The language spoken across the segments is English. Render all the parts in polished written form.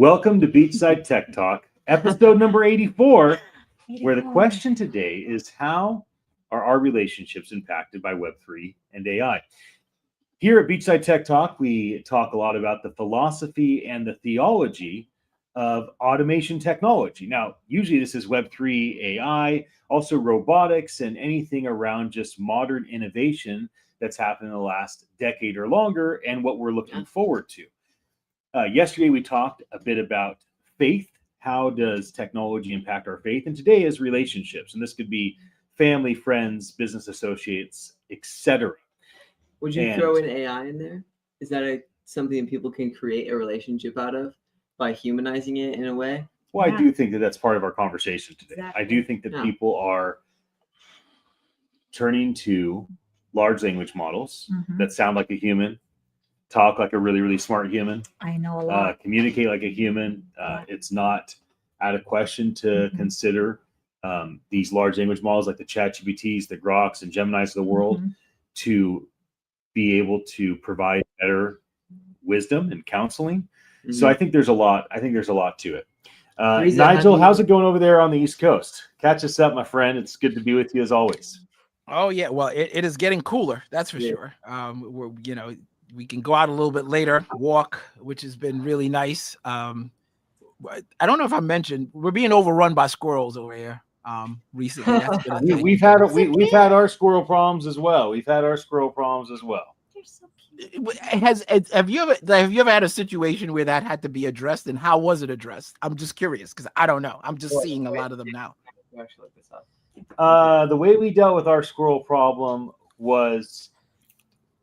Welcome to Beachside Tech Talk, episode number 84, where the question today is how are our relationships impacted by Web3 and AI? Here at Beachside Tech Talk, we talk a lot about the philosophy and the theology of automation technology. Now, usually this is Web3 AI, also robotics, and anything around just modern innovation that's happened in the last decade or longer and what we're looking forward to. Yesterday, we talked a bit about faith. How does technology impact our faith? And today is relationships. And this could be family, friends, business associates, etc. Would you throw in AI in there? Is that something people can create a relationship out of by humanizing it in a way? Well, I do think that that's part of our conversation today. Exactly. I do think that people are turning to large language models that sound like a human, talk like a really, really smart human. I know a lot. Communicate like a human. It's not out of question to consider these large language models like the ChatGPTs, the Groks, and Geminis of the world to be able to provide better wisdom and counseling. So I think there's a lot. I think there's a lot to it. Nigel, how's it going over there on the East Coast? Catch us up, my friend. It's good to be with you as always. Oh yeah, well, it is getting cooler. That's for sure. We can go out a little bit later, walk, which has been really nice. I don't know if I mentioned we're being overrun by squirrels over here. Recently, that's been a thing. we've had our squirrel problems as well. They're so cute. Have you ever had a situation where that had to be addressed, and how was it addressed? I'm just curious because I don't know. I'm just seeing a lot of them now. The way we dealt with our squirrel problem was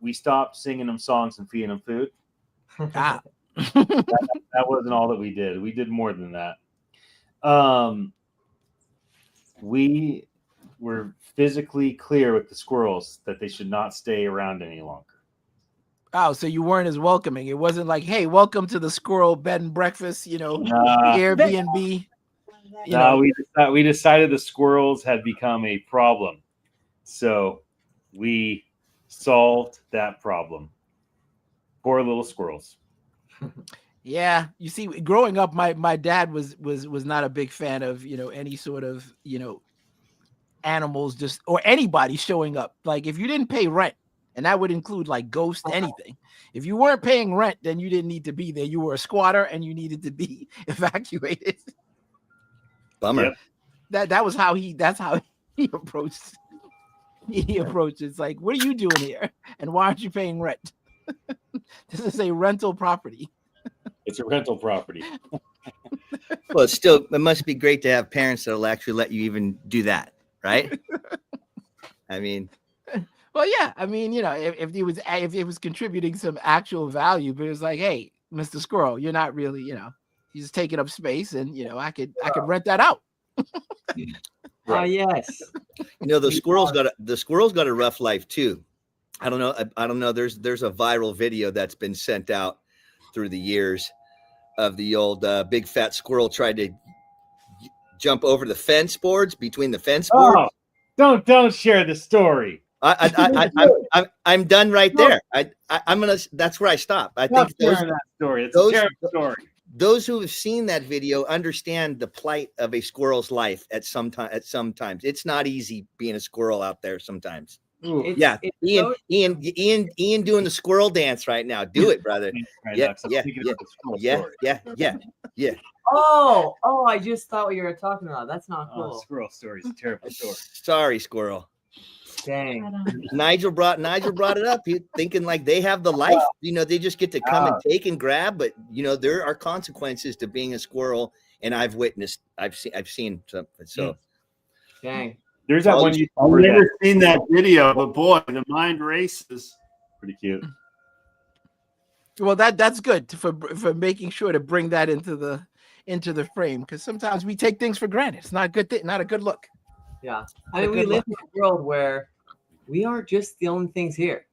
we stopped singing them songs and feeding them food. Ah. That wasn't all that we did. We did more than that. We were physically clear with the squirrels that they should not stay around any longer. Oh, so you weren't as welcoming. It wasn't like, hey, welcome to the squirrel bed and breakfast, Airbnb. We decided the squirrels had become a problem. So we solved that problem. Poor little squirrels. Yeah, you see, growing up, my dad was not a big fan of any sort of animals just or anybody showing up. Like if you didn't pay rent, and that would include like ghosts, anything. If you weren't paying rent, then you didn't need to be there. You were a squatter, and you needed to be evacuated. Bummer. Yep. That's how he approached. He approached. It's like, what are you doing here, and why aren't you paying rent? This is a rental property. It's a rental property. Well, it must be great to have parents that'll actually let you even do that, right? I mean, well, yeah. I mean, if it was contributing some actual value, but it was like, hey, Mr. Squirrel, you're not really, you're just taking up space, and I could rent that out. Oh yes. the squirrels got a rough life too. I don't know. There's a viral video that's been sent out through the years of the old big fat squirrel tried to jump over the fence boards between the fence boards. Oh, don't share the story. I'm done right there. I'm gonna. That's where I stop. I think that story. It's a terrible story. Those who have seen that video understand the plight of a squirrel's life at some times. It's not easy being a squirrel out there sometimes. Ian doing the squirrel dance right now. Do it, brother. Yeah. Oh, I just thought what you were talking about. That's not cool. Squirrel story is a terrible story. Sorry, squirrel. Dang. Nigel brought it up. He thinking like they have the life, they just get to come and take and grab, but there are consequences to being a squirrel, and I've seen something. So dang. There's that one. I've never seen that video, but boy, the mind races. Pretty cute. Well, that's good for making sure to bring that into the frame, because sometimes we take things for granted. It's not a good thing, not a good look. Yeah, I mean, we live in a world where we aren't just the only things here.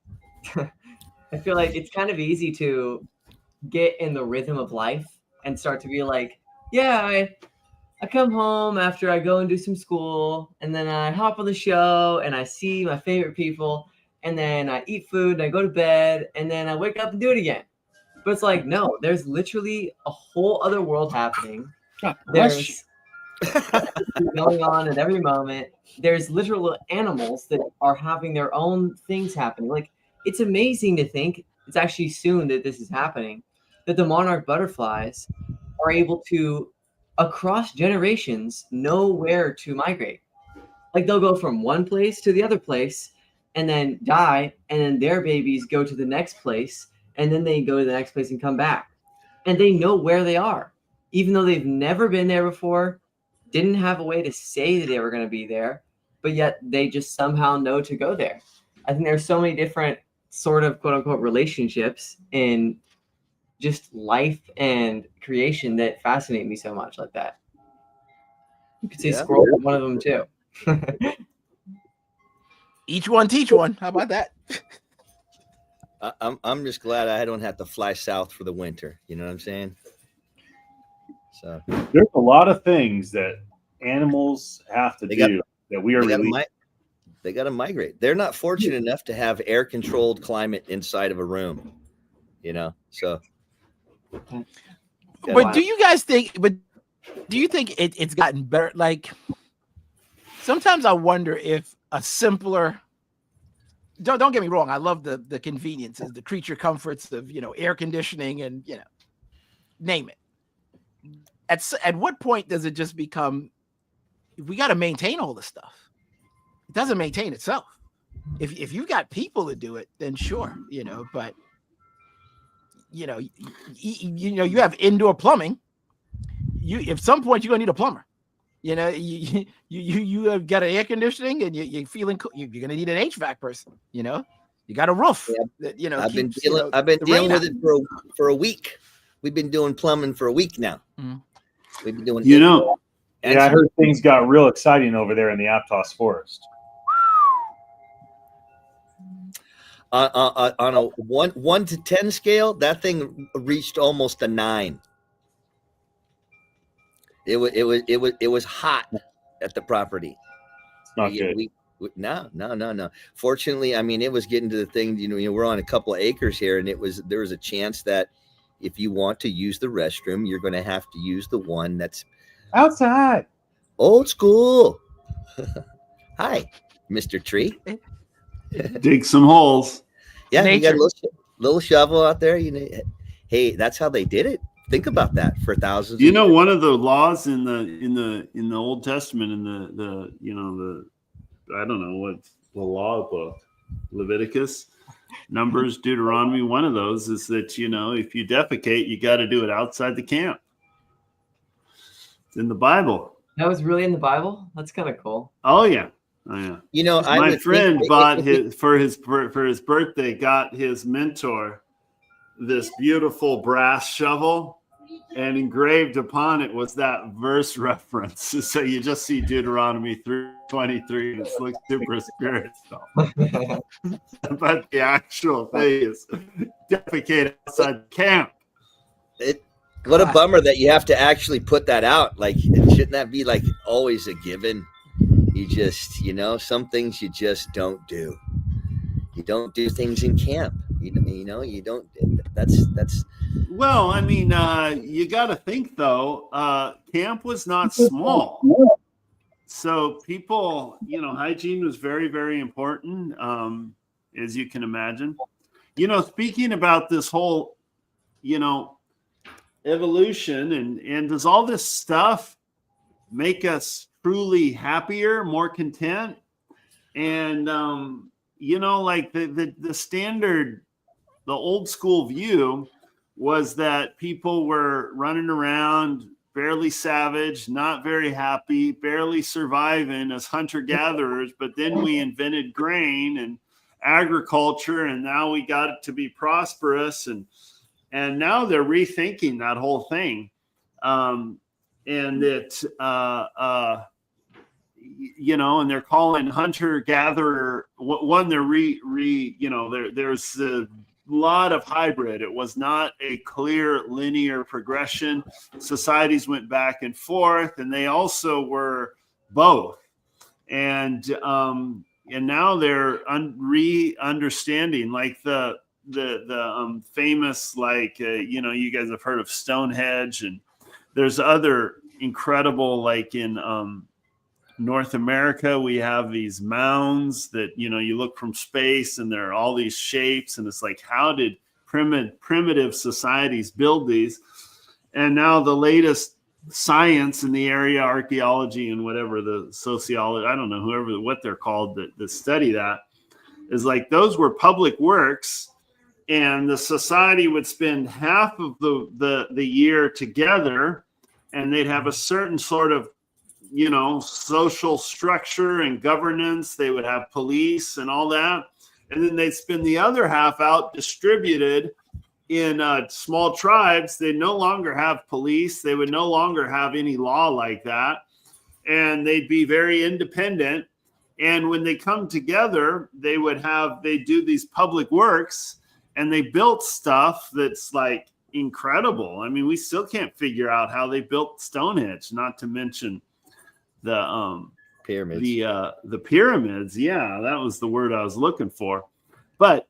I feel like it's kind of easy to get in the rhythm of life and start to be like, yeah, I come home after I go and do some school, and then I hop on the show and I see my favorite people, and then I eat food and I go to bed, and then I wake up and do it again. But it's like, no, there's literally a whole other world happening. God bless you. There's going on at every moment. There's literal animals that are having their own things happening. Like, it's amazing to think it's actually soon that this is happening, that the monarch butterflies are able to, across generations, know where to migrate. Like, they'll go from one place to the other place and then die, and then their babies go to the next place, and then they go to the next place and come back. And they know where they are, even though they've never been there before, didn't have a way to say that they were going to be there, but yet they just somehow know to go there. I think there's so many different sort of quote unquote relationships in just life and creation that fascinate me so much like that. You could say squirrel is one of them too. Each one teach one. How about that? I'm just glad I don't have to fly south for the winter. You know what I'm saying? So there's a lot of things that animals have to do that we are they got to migrate. They're not fortunate enough to have air controlled climate inside of a room, you know? So. But do you guys think, do you think it's gotten better? Like, sometimes I wonder if a simpler, don't get me wrong, I love the conveniences, the creature comforts of, air conditioning and, name it. At what point does it just become, we got to maintain all this stuff? It doesn't maintain itself. If you got people to do it, then sure, but you have indoor plumbing. At some point you're gonna need a plumber. You have got an air conditioning and you're feeling cool. You're gonna need an HVAC person. You got a roof. Yeah. I've been dealing with it for a week. We've been doing plumbing for a week now. Mm-hmm. We've been doing. Yeah, I heard things got real exciting over there in the Aptos forest. On a 1 to 10 scale, that thing reached almost a 9. It was hot at the property. It's not good. No. Fortunately, I mean, it was getting to the thing. We're on a couple of acres here, and there was a chance that if you want to use the restroom, you're going to have to use the one that's outside. Old school. Hi, Mr. Tree. Dig some holes. Yeah, Nature. you got a little shovel out there. Hey, that's how they did it. Think about that for thousands. One of the laws in the Old Testament, in the I don't know what's the law book, Leviticus, Numbers, Deuteronomy. One of those is that if you defecate, you got to do it outside the camp. It's in the Bible. That was really in the Bible? That's kind of cool. Oh yeah. My friend bought for his birthday, got his mentor this beautiful brass shovel, and engraved upon it was that verse reference. So you just see Deuteronomy 3:23, and it looks super spiritual. But the actual thing is defecate outside camp. What a bummer that you have to actually put that out. Like, shouldn't that be like always a given? You just, some things you just don't do. You don't do things in camp. You don't. That's. Well, I mean, you got to think though. Camp was not small, so people, hygiene was very, very important, as you can imagine. Speaking about this whole, evolution and does all this stuff make us truly happier, more content? And like the standard, the old school view was that people were running around barely savage, not very happy, barely surviving as hunter-gatherers. But then we invented grain and agriculture, and now we got it to be prosperous, and now they're rethinking that whole thing. And it and they're calling hunter-gatherer one. They're there's a lot of hybrid. It was not a clear linear progression. Societies went back and forth, and they also were both. And now they're re-understanding, like the the famous, like, you guys have heard of Stonehenge, and there's other incredible, like in North America, we have these mounds that, you look from space and there are all these shapes, and it's like, how did primitive societies build these? And now the latest science in the area, archaeology and whatever, the sociology, I don't know, what they're called that study that, is like, those were public works, and the society would spend half of the year together, and they'd have a certain sort of, social structure and governance. They would have police and all that, and then they'd spend the other half out distributed in small tribes. They no longer have police. They would no longer have any law like that, and they'd be very independent. And when they come together, they do these public works, and they built stuff that's like incredible. I mean, we still can't figure out how they built Stonehenge, not to mention the Pyramids. The pyramids. Yeah, that was the word I was looking for. But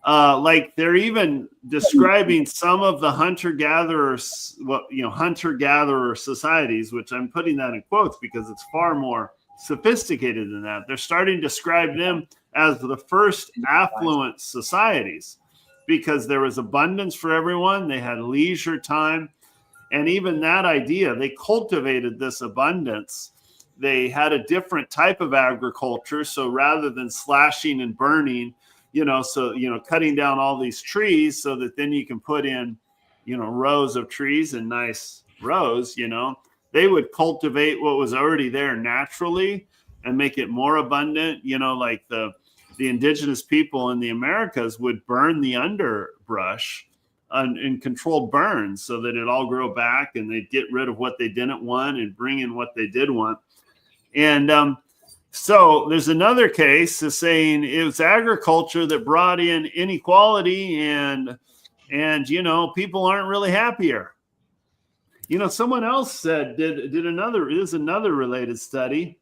like, they're even describing some of the hunter-gatherer societies, which I'm putting that in quotes because it's far more sophisticated than that. They're starting to describe them as the first affluent societies because there was abundance for everyone. They had leisure time. And even that idea, they cultivated this abundance. They had a different type of agriculture. So rather than slashing and burning, cutting down all these trees so that then you can put in, rows of trees and nice rows, they would cultivate what was already there naturally and make it more abundant. Like the indigenous people in the Americas would burn the underbrush in controlled burns so that it all grow back, and they'd get rid of what they didn't want and bring in what they did want. And so there's another case of saying it was agriculture that brought in inequality, and people aren't really happier. Someone else said did another related study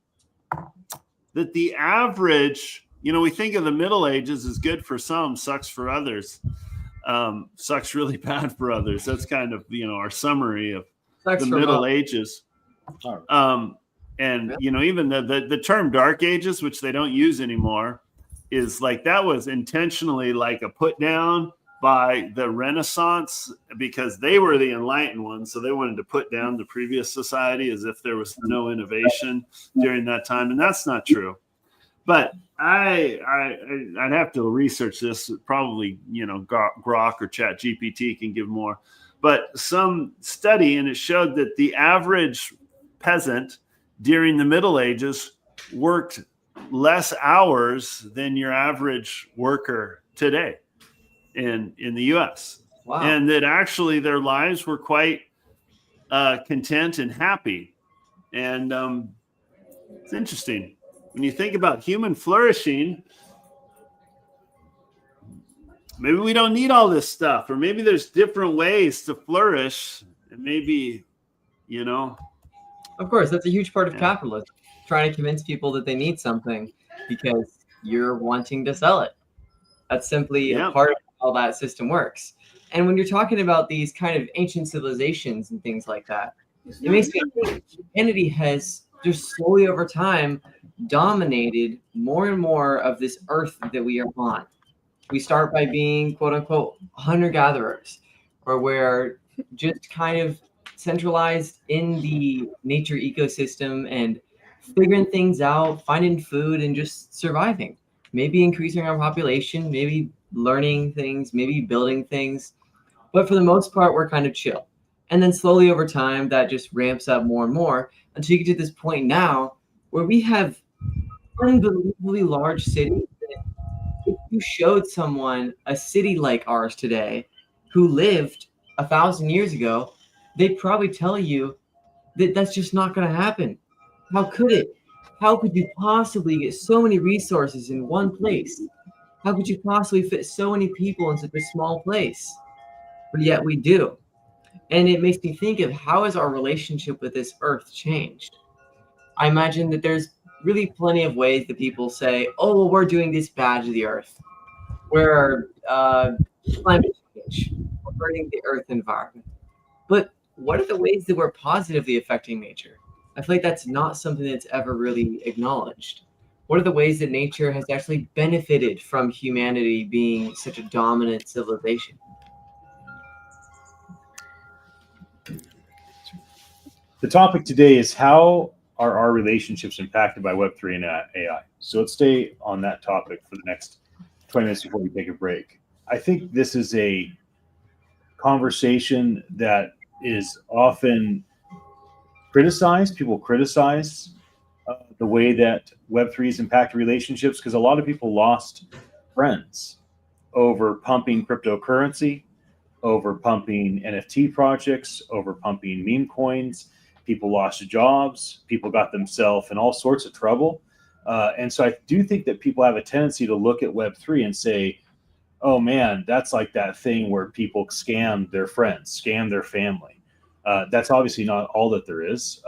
that the average, we think of the Middle Ages as good for some, sucks for others, sucks really bad for others. That's kind of our summary of the Middle Ages. And even the term Dark Ages, which they don't use anymore, is like, that was intentionally like a put down by the Renaissance because they were the enlightened ones. So they wanted to put down the previous society as if there was no innovation during that time. And that's not true. But I'd have to research this. Probably, Grok or Chat GPT can give more. But some study, and it showed that the average peasant during the Middle Ages worked less hours than your average worker today in the U.S. Wow. And that actually their lives were quite content and happy. And it's interesting. When you think about human flourishing, maybe we don't need all this stuff, or maybe there's different ways to flourish. And maybe, Of course, that's a huge part of capitalism, trying to convince people that they need something because you're wanting to sell it. That's simply a part of how that system works. And when you're talking about these kind of ancient civilizations and things like that, it makes me think humanity has just slowly over time dominated more and more of this earth that we are on. We start by being, quote unquote, hunter-gatherers, or we're just kind of centralized in the nature ecosystem and figuring things out, finding food, and just surviving. Maybe increasing our population, maybe learning things, maybe building things. But for the most part, we're kind of chill. And then slowly over time, that just ramps up more and more until you get to this point now where we have unbelievably large cities. If you showed someone a city like ours today who lived 1,000 years ago, they'd probably tell you that that's just not going to happen. How could it? How could you possibly get so many resources in one place? How could you possibly fit so many people in such a small place? But yet we do. And it makes me think of how has our relationship with this earth changed? I imagine that there's really plenty of ways that people say, oh, well, we're doing this bad to the earth. We're climate change, or hurting the earth environment. But what are the ways that we're positively affecting nature? I feel like that's not something that's ever really acknowledged. What are the ways that nature has actually benefited from humanity being such a dominant civilization? The topic today is how are our relationships impacted by Web3 and AI? So let's stay on that topic for the next 20 minutes before we take a break. I think this is a conversation that is often criticized. People criticize the way that Web3 has impacted relationships because a lot of people lost friends over pumping cryptocurrency, over pumping NFT projects, over pumping meme coins. People lost jobs. People got themselves in all sorts of trouble. And so I do think that people have a tendency to look at Web3 and say, oh man, that's like that thing where people scam their friends, scam their family. That's obviously not all that there is.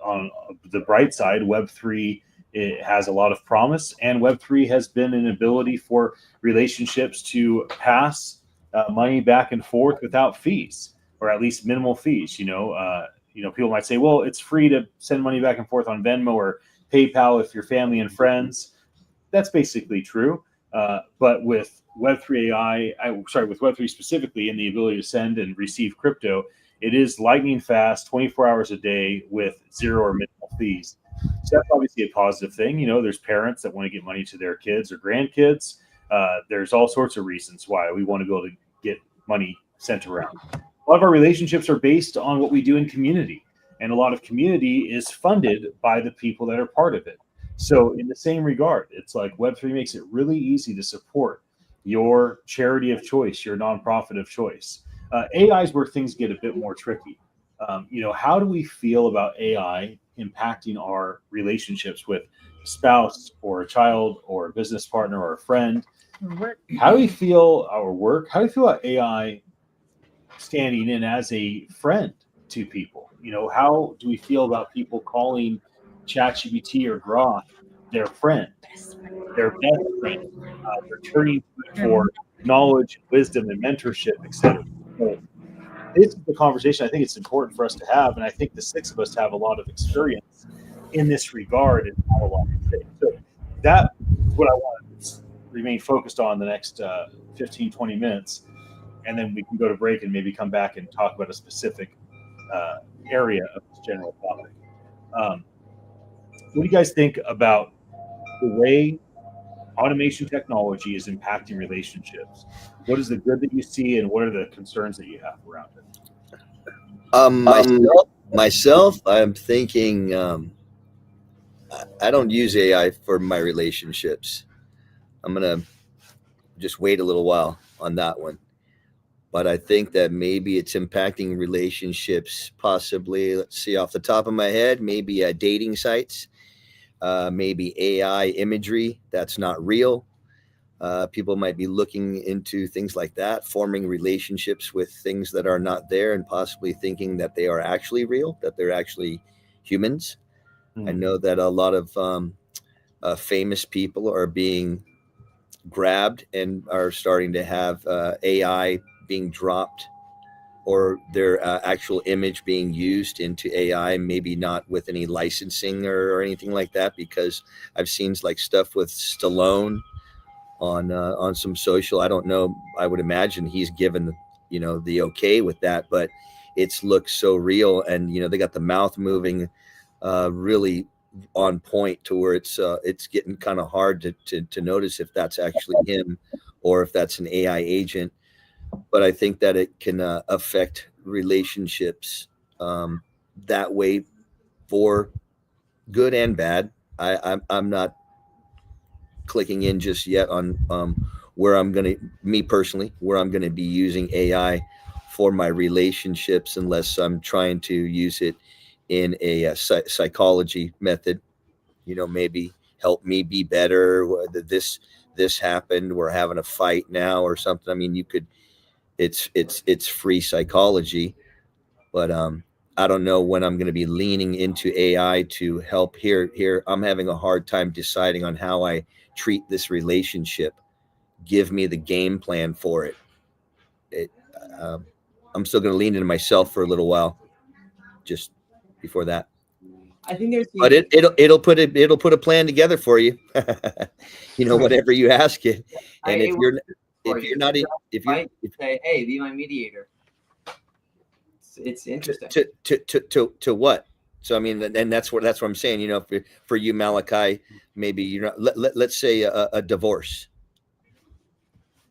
On the bright side, Web3 it has a lot of promise, and Web3 has been an ability for relationships to pass money back and forth without fees, or at least minimal fees. People might say, well, it's free to send money back and forth on Venmo or PayPal if you're family and friends. That's basically true. But with Web3 with Web3 specifically, and the ability to send and receive crypto, it is lightning fast, 24 hours a day with zero or minimal fees. So that's obviously a positive thing. There's parents that want to get money to their kids or grandkids. There's all sorts of reasons why we want to be able to get money sent around. A lot of our relationships are based on what we do in community, and a lot of community is funded by the people that are part of it. So in the same regard, it's like Web3 makes it really easy to support your charity of choice, your nonprofit of choice. AI is where things get a bit more tricky. How do we feel about AI impacting our relationships with a spouse or a child or a business partner or a friend? How do we feel our work? How do we feel about AI standing in as a friend to people? How do we feel about people calling ChatGPT or Grok their friend, their best friend? They're turning to it for knowledge, wisdom, and mentorship, etc. So this is the conversation I think it's important for us to have, and I think the six of us have a lot of experience in this regard and have a lot to say. So that's what I want to remain focused on the next 15, 20 minutes, and then we can go to break and maybe come back and talk about a specific area of this general topic. What do you guys think about the way automation technology is impacting relationships? What is the good that you see, and what are the concerns that you have around it? Myself, I'm thinking I don't use AI for my relationships. I'm gonna just wait a little while on that one. But I think that maybe it's impacting relationships, possibly, let's see, off the top of my head, maybe dating sites, maybe AI imagery that's not real. People might be looking into things like that, forming relationships with things that are not there, and possibly thinking that they are actually real, that they're actually humans. I know that a lot of famous people are being grabbed and are starting to have AI being dropped, or their actual image being used into AI, maybe not with any licensing or anything like that, because I've seen like stuff with Stallone on some social. I don't know. I would imagine he's given the okay with that, but it's looks so real, and they got the mouth moving really on point to where it's getting kind of hard to notice if that's actually him or if that's an AI agent. But I think that it can affect relationships that way, for good and bad. I'm not clicking in just yet on where I'm going to, me personally, where I'm going to be using AI for my relationships, unless I'm trying to use it in a psychology method, maybe help me be better. This happened, we're having a fight now or something. I mean, you could, it's free psychology, but I don't know when I'm going to be leaning into AI to help. Here I'm having a hard time deciding on how I treat this relationship. Give me the game plan for it. I'm still going to lean into myself for a little while, just before that. I think there's, But it'll put a plan together for you. You know, whatever you ask it. And if you're not say, hey, be my mediator. It's interesting. To what? So I mean, and that's what I'm saying. You know, for you, Malachi, maybe you're not. Let's say a divorce.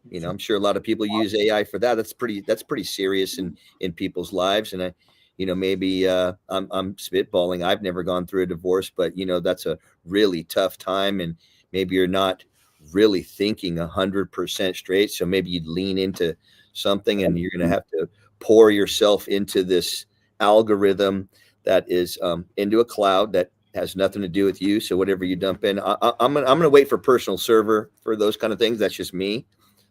You know, I'm sure a lot of people use AI for that. That's pretty serious in people's lives. And you know, maybe I'm spitballing. I've never gone through a divorce, but you know, that's a really tough time, and maybe you're not really thinking 100% straight. So maybe you'd lean into something, and you're going to have to pour yourself into this algorithm that is into a cloud that has nothing to do with you. So whatever you dump in, I'm gonna wait for personal server for those kind of things. That's just me.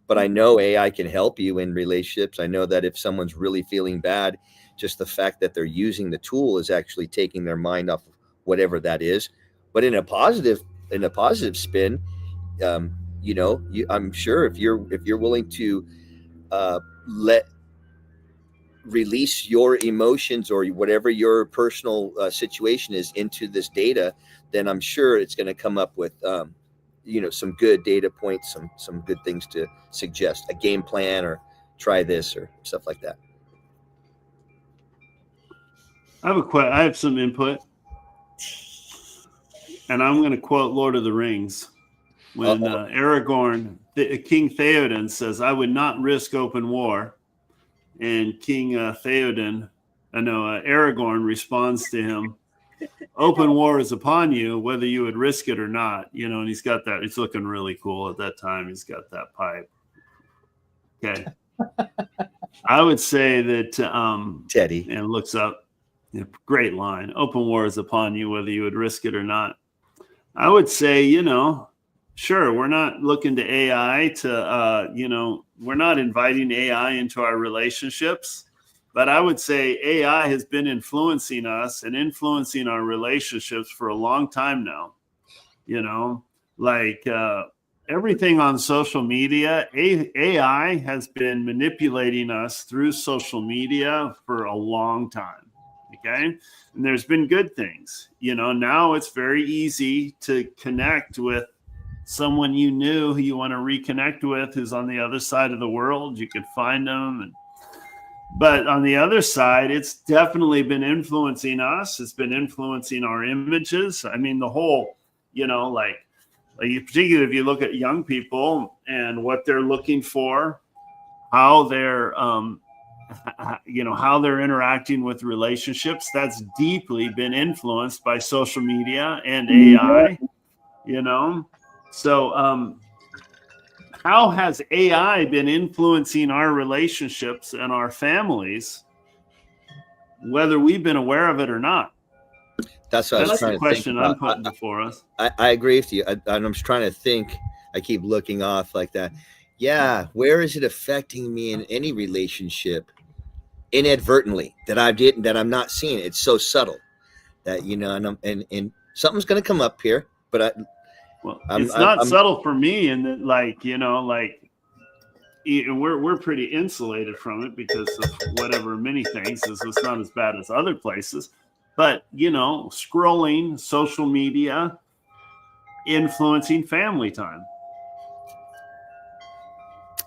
But I know AI can help you in relationships. I know that if someone's really feeling bad, just the fact that they're using the tool is actually taking their mind off of whatever that is. But in a positive spin, you know, I'm sure if you're willing to release your emotions or whatever your personal situation is into this data, then I'm sure it's going to come up with you know, some good data points, some good things to suggest, a game plan, or try this or stuff like that. I have some input, and I'm going to quote Lord of the Rings when Aragorn, King Theoden says, "I would not risk open war," and King Aragorn responds to him, "Open war is upon you, whether you would risk it or not." You know, and he's got that. He's looking really cool at that time. He's got that pipe. Okay, I would say that Teddy, and looks up. Great line. Open war is upon you, whether you would risk it or not. I would say, you know, sure, we're not looking to AI to, you know, we're not inviting AI into our relationships. But I would say AI has been influencing us and influencing our relationships for a long time now. You know, like everything on social media, AI has been manipulating us through social media for a long time. Okay. And there's been good things. You know, now it's very easy to connect with someone you knew who you want to reconnect with who's on the other side of the world. You could find them. But on the other side, it's definitely been influencing us. It's been influencing our images. I mean, the whole, you know, like particularly if you look at young people and what they're looking for, how they're, you know, how they're interacting with relationships, that's deeply been influenced by social media and AI, you know. So, how has AI been influencing our relationships and our families, whether we've been aware of it or not? That's what I was trying the to question think I'm about. putting before us. I agree with you. I'm just trying to think. I keep looking off like that. Yeah, where is it affecting me in any relationship inadvertently that I'm not seeing? It's so subtle that, you know, and something's going to come up here, but it's not subtle for me, and that, like, you know, like we're pretty insulated from it because of whatever many things. It's not as bad as other places, but you know, scrolling, social media, influencing family time.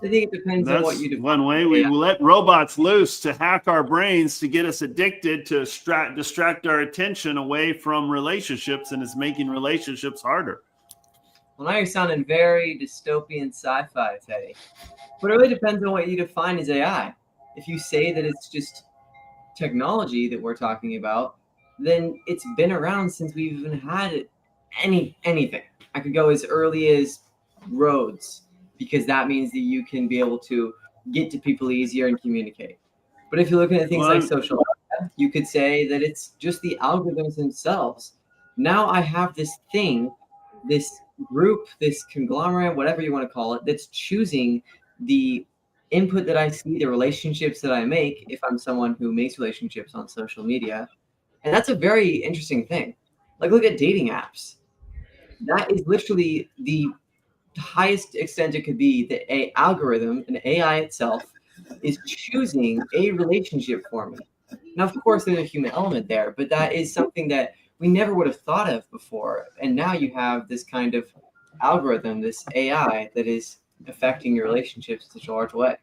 I think it depends on what you do. One way we let robots loose to hack our brains to get us addicted, to distract our attention away from relationships, and it's making relationships harder. Well, now you're sounding very dystopian sci-fi, Teddy. But it really depends on what you define as AI. If you say that it's just technology that we're talking about, then it's been around since we've even had anything. I could go as early as roads, because that means that you can be able to get to people easier and communicate. But if you're looking at things like social media, you could say that it's just the algorithms themselves. Now I have this thing, this group, this conglomerate, whatever you want to call it, that's choosing the input that I see, the relationships that I make, if I'm someone who makes relationships on social media. And that's a very interesting thing. Like, look at dating apps. That is literally the highest extent it could be, the algorithm and AI itself is choosing a relationship for me. Now, of course, there's a human element there, but that is something that we never would have thought of before. And now you have this kind of algorithm, this AI that is affecting your relationships in such a large way.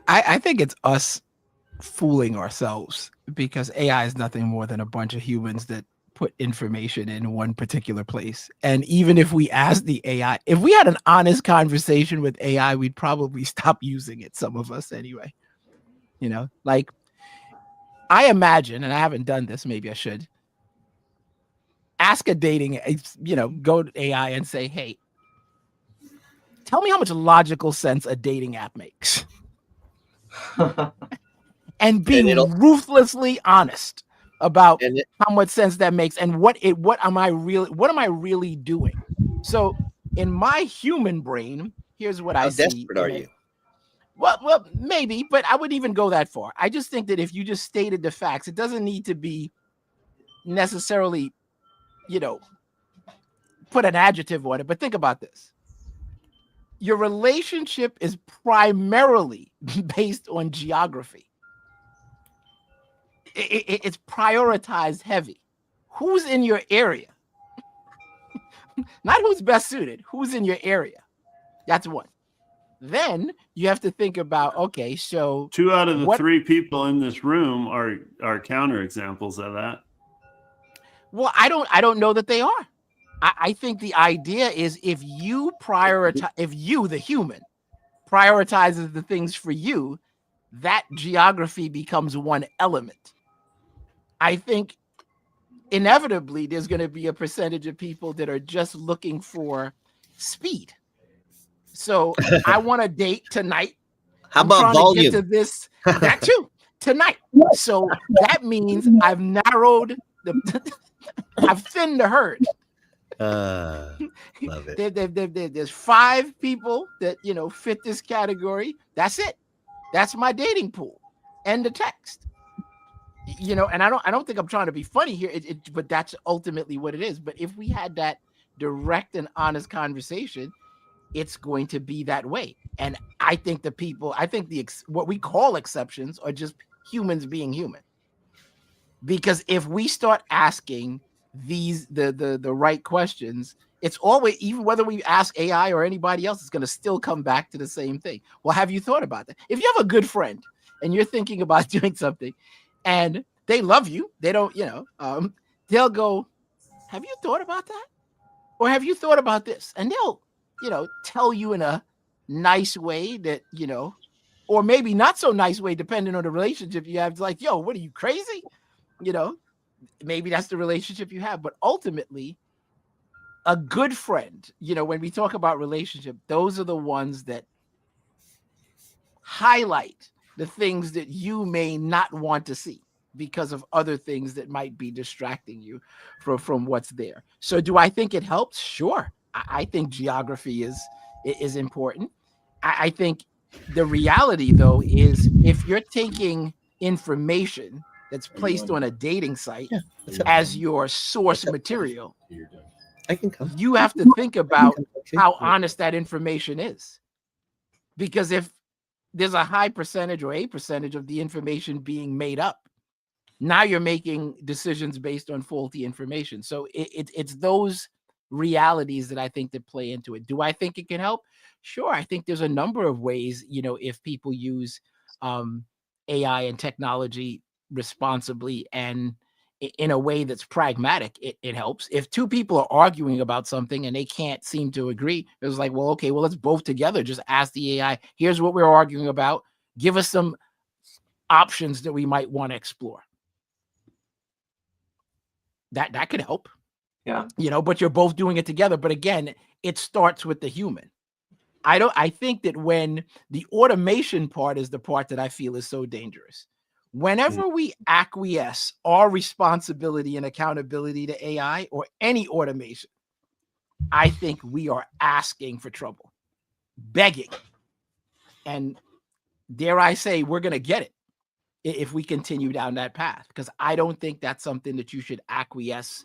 I think it's us fooling ourselves, because AI is nothing more than a bunch of humans that put information in one particular place. And even if we asked the AI, if we had an honest conversation with AI, we'd probably stop using it, some of us anyway. You know, like, I imagine, and I haven't done this, maybe I should, ask a dating, go to AI and say, hey, tell me how much logical sense a dating app makes. And be ruthlessly honest about how much sense that makes, and what am I really doing? So in my human brain, here's what I see. How desperate are you? Well, maybe, but I wouldn't even go that far. I just think that if you just stated the facts, it doesn't need to be necessarily, put an adjective on it. But think about this. Your relationship is primarily based on geography. It's prioritized heavy. Who's in your area? Not who's best suited, who's in your area. That's one. Then you have to think about, okay, so 2 out of the 3 people in this room are counterexamples of that. Well, I don't know that they are. I think the idea is, if you prioritize, if you, the human, prioritizes the things for you, that geography becomes one element. I think inevitably there's going to be a percentage of people that are just looking for speed. So I want to date tonight. How about volume? To get to this, that too, tonight. So that means I've narrowed I've thinned the herd. Love it. There's 5 people that fit this category. That's it. That's my dating pool. End of text. And I don't think I'm trying to be funny here, but that's ultimately what it is. But if we had that direct and honest conversation, it's going to be that way. And I think what we call exceptions are just humans being human. Because if we start asking the right questions, it's always, even whether we ask AI or anybody else, it's going to still come back to the same thing. Well, have you thought about that? If you have a good friend and you're thinking about doing something and they love you, they don't, they'll go, have you thought about that? Or have you thought about this? And they'll, tell you in a nice way that, or maybe not so nice way, depending on the relationship you have. It's like, yo, what are you, crazy? Maybe that's the relationship you have. But ultimately, a good friend, when we talk about relationship, those are the ones that highlight the things that you may not want to see because of other things that might be distracting you from what's there. So do I think it helps? Sure. I think geography is important. I think the reality, though, is if you're taking information that's placed on a dating site as your source material, you have to think about how honest that information is. Because if there's a high percentage or a percentage of the information being made up, now you're making decisions based on faulty information. So it's those realities that I think that play into it. Do I think it can help? Sure. I think there's a number of ways, if people use AI and technology responsibly and in a way that's pragmatic, it helps. If 2 people are arguing about something and they can't seem to agree, it's like, well, okay, well, let's both together just ask the AI, here's what we're arguing about. Give us some options that we might want to explore. That could help. Yeah. But you're both doing it together. But again, it starts with the human. I think that when the automation part is the part that I feel is so dangerous. Whenever we acquiesce our responsibility and accountability to AI or any automation, I think we are asking for trouble, begging. And dare I say, we're going to get it if we continue down that path, because I don't think that's something that you should acquiesce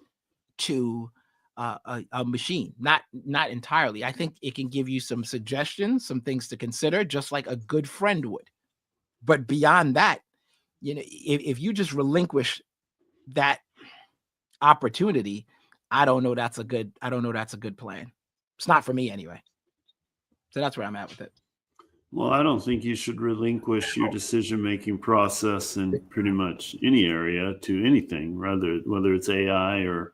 to a machine. Not entirely. I think it can give you some suggestions, some things to consider, just like a good friend would. But beyond that, if you just relinquish that opportunity, I don't know that's a good plan. It's not for me anyway. So that's where I'm at with it. Well, I don't think you should relinquish your decision-making process in pretty much any area to anything, whether it's AI or,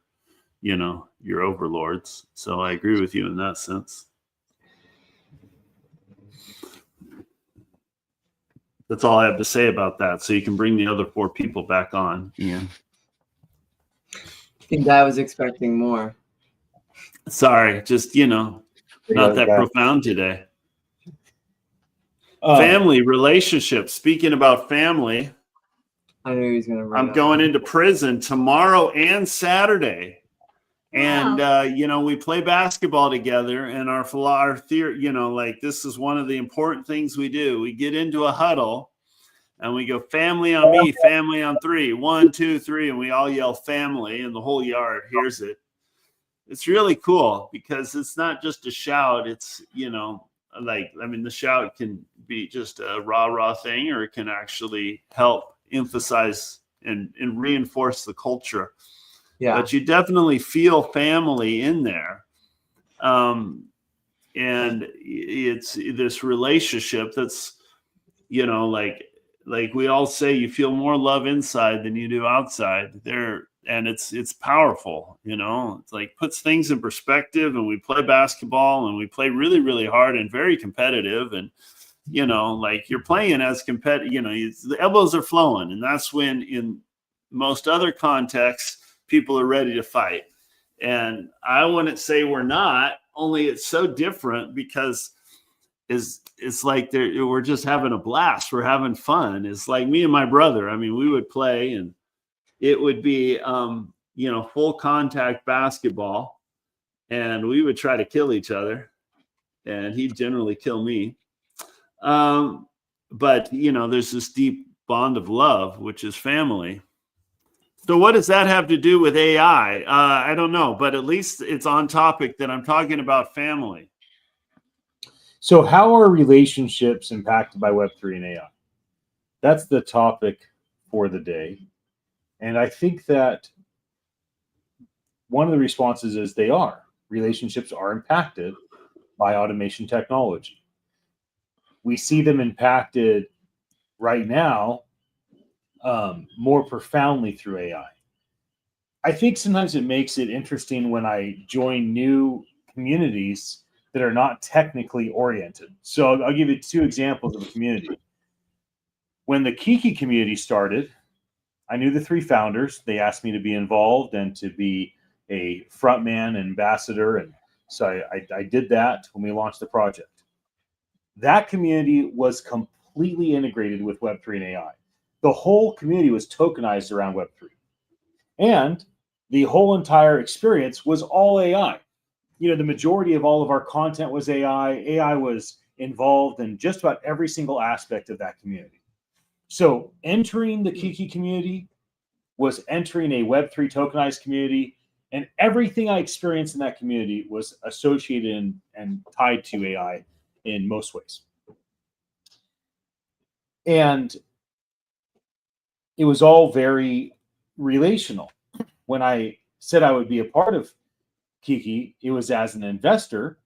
your overlords. So I agree with you in that sense. That's all I have to say about that. So you can bring the other 4 people back on, Ian. I think I was expecting more. Sorry, just, not that profound today. Family relationships. Speaking about family, I knew he was going to. I'm going into prison tomorrow and Saturday, and we play basketball together. And our theory, this is one of the important things we do. We get into a huddle, and we go family on me, family on 3, 1, 2, 3, and we all yell family, and the whole yard hears it. It's really cool because it's not just a shout. It's the shout can be just a rah thing, or it can actually help emphasize and reinforce the culture. Yeah. But you definitely feel family in there. And it's this relationship that's, like we all say, you feel more love inside than you do outside there. And it's powerful, it's like puts things in perspective. And we play basketball and we play really, really hard and very competitive. And, like you're playing as competitive, the elbows are flowing. And that's when in most other contexts, people are ready to fight. And I wouldn't say we're not, only it's so different because it's like we're just having a blast. We're having fun. It's like me and my brother. I mean, we would play and it would be, full contact basketball, and we would try to kill each other, and he'd generally kill me. But there's this deep bond of love, which is family. So what does that have to do with AI? I don't know, but at least it's on topic that I'm talking about family. So how are relationships impacted by Web3 and AI? That's the topic for the day. And I think that one of the responses is relationships are impacted by automation technology. We see them impacted right now more profoundly through AI. I think sometimes it makes it interesting when I join new communities that are not technically oriented. So I'll give you 2 examples of a community. When the Kiki community started, I knew the 3 founders. They asked me to be involved and to be a frontman, ambassador. And so I did that when we launched the project. That community was completely integrated with Web3 and AI. The whole community was tokenized around Web3. And the whole entire experience was all AI. The majority of all of our content was AI. AI was involved in just about every single aspect of that community. So entering the Kiki community was entering a Web3 tokenized community, and everything I experienced in that community was associated and tied to AI in most ways. And it was all very relational. When I said I would be a part of Kiki, it was as an investor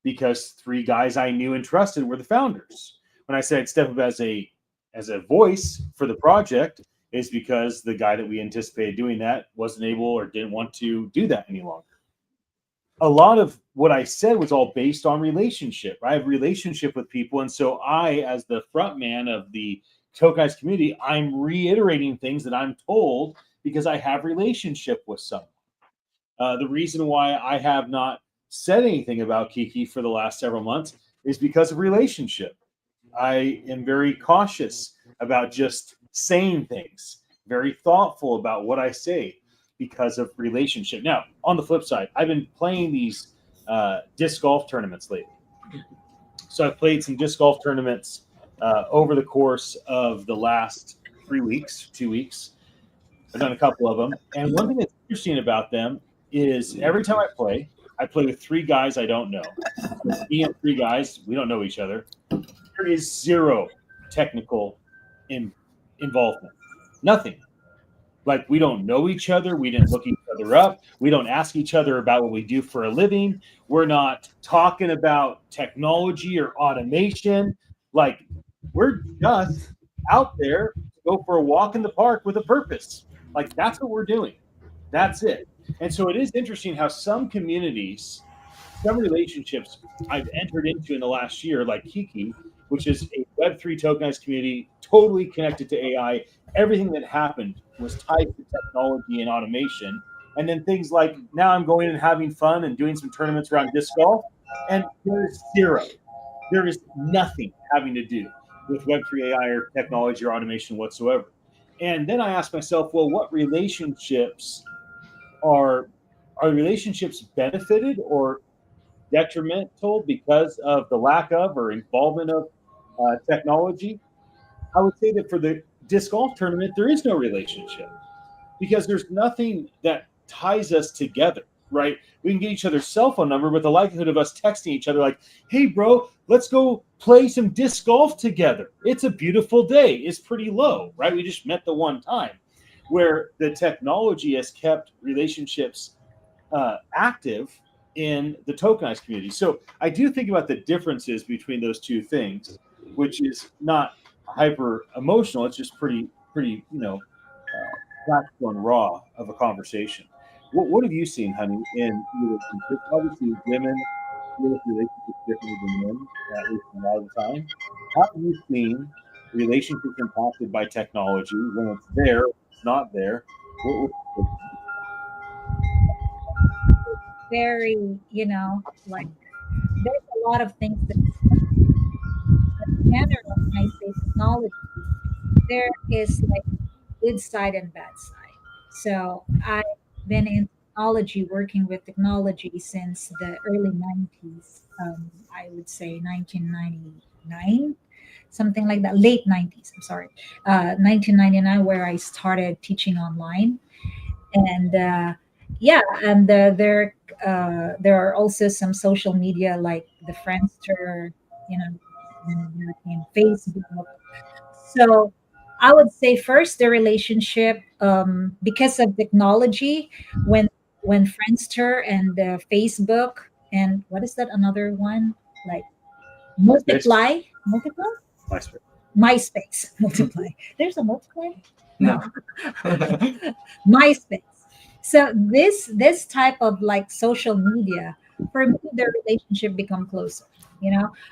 because 3 guys I knew and trusted were the founders. When I said I'd step up as a voice for the project, is because the guy that we anticipated doing that wasn't able or didn't want to do that any longer. A lot of what I said was all based on relationship. I have relationship with people. And so I, as the front man of the tokenized community, I'm reiterating things that I'm told because I have relationship with someone. The reason why I have not said anything about Kiki for the last several months is because of relationship. I am very cautious about just saying things, very thoughtful about what I say because of relationship. Now, on the flip side, I've been playing these disc golf tournaments lately. So I've played some disc golf tournaments over the course of the last 2 weeks. I've done a couple of them. And one thing that's interesting about them is every time I play with 3 guys I don't know. Me and 3 guys, we don't know each other. There is zero technical involvement. Nothing. Like, we don't know each other. We didn't look each other up. We don't ask each other about what we do for a living. We're not talking about technology or automation. Like, we're just out there to go for a walk in the park with a purpose. Like, that's what we're doing. That's it. And so it is interesting how some communities, some relationships I've entered into in the last year, like Kiki, which is a Web3 tokenized community, totally connected to AI. Everything that happened was tied to technology and automation. And then things like now I'm going and having fun and doing some tournaments around disc golf, and there is zero. There is nothing having to do with Web3 AI or technology or automation whatsoever. And then I ask myself, well, what relationships are relationships benefited or detrimental because of the lack of or involvement of technology? I would say that for the disc golf tournament, there is no relationship because there's nothing that ties us together, right? We can get each other's cell phone number, but the likelihood of us texting each other like, hey, bro, let's go play some disc golf together. It's a beautiful day. It's pretty low, right? We just met the one time. Where the technology has kept relationships active in the tokenized community. So I do think about the differences between those two things, which is not hyper emotional. It's just pretty, practical and raw of a conversation. What have you seen, honey, in relationships? Obviously, women deal with relationships differently than men, at least a lot of the time. How have you seen relationships impacted by technology when it's there, it's not there? Very, like there's a lot of things that in general, when I say technology, there is like good side and bad side. So I've been in technology, working with technology since the early 90s. I would say 1999, something like that, late 90s. I'm sorry, 1999, where I started teaching online, and yeah, and there are also some social media like the Friendster, and there came Facebook. So I would say first the relationship, because of technology, when Friendster and Facebook, and what is that another one, like multiply MySpace. MySpace multiply. There's a multiply. No. MySpace. So this type of like social media, for me, the relationship become closer.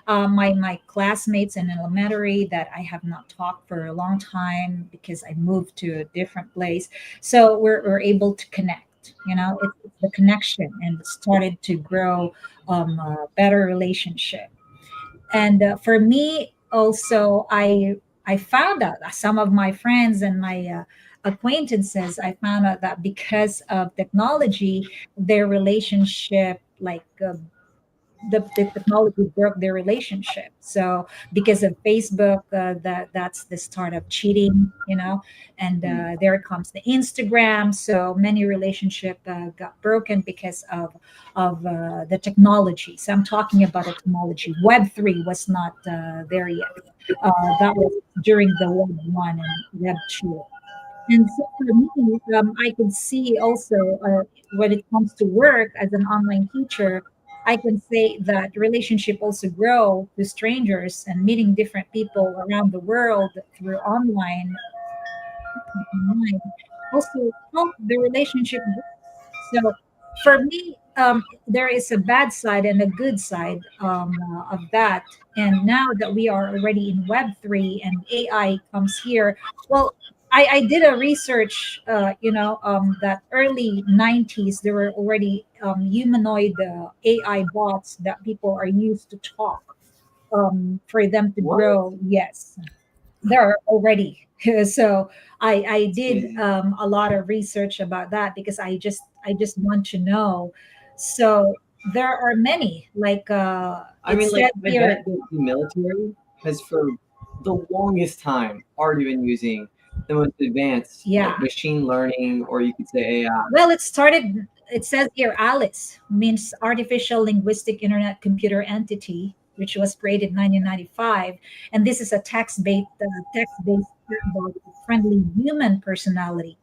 My classmates in elementary that I have not talked for a long time because I moved to a different place. So we're able to connect. It's the connection, and it started to grow a better relationship. And for me also, I found out that some of my friends and my acquaintances, I found out that because of technology, their relationship, like the technology broke their relationship. So because of Facebook, that's the start of cheating, and there comes the Instagram. So many relationship got broken because of the technology. So I'm talking about the technology. Web3 was not there yet. That was during the Web1 and Web2. And so for me, I could see also, when it comes to work as an online teacher, I can say that relationship also grow to strangers and meeting different people around the world through online also help the relationship grow. So for me, there is a bad side and a good side of that. And now that we are already in Web3 and AI comes here, well, I did a research, that early 90s, there were already humanoid AI bots that people are used to talk, for them to What? grow. Yes, there are already. So I did a lot of research about that because I just want to know. So there are many, like I it mean, said like here. the military has for the longest time already been using the most advanced Yeah. like machine learning, or you could say AI. Well, it started it says here Alice means artificial linguistic internet computer entity, which was created in 1995, and this is a text-based chatbot with friendly human personality.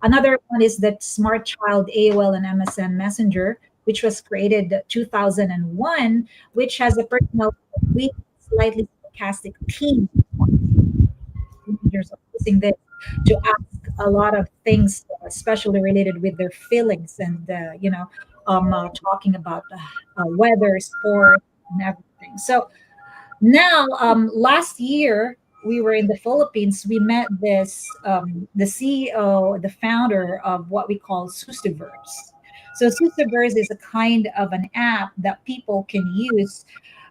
Another one is that Smart Child AOL and MSN Messenger, which was created 2001, which has a personality with slightly sarcastic teen. Teenagers are using this to ask a lot of things, especially related with their feelings and talking about weather, sport, and everything. So now, last year we were in the Philippines. We met the CEO, the founder of what we call Sustaverse. So Sustaverse is a kind of an app that people can use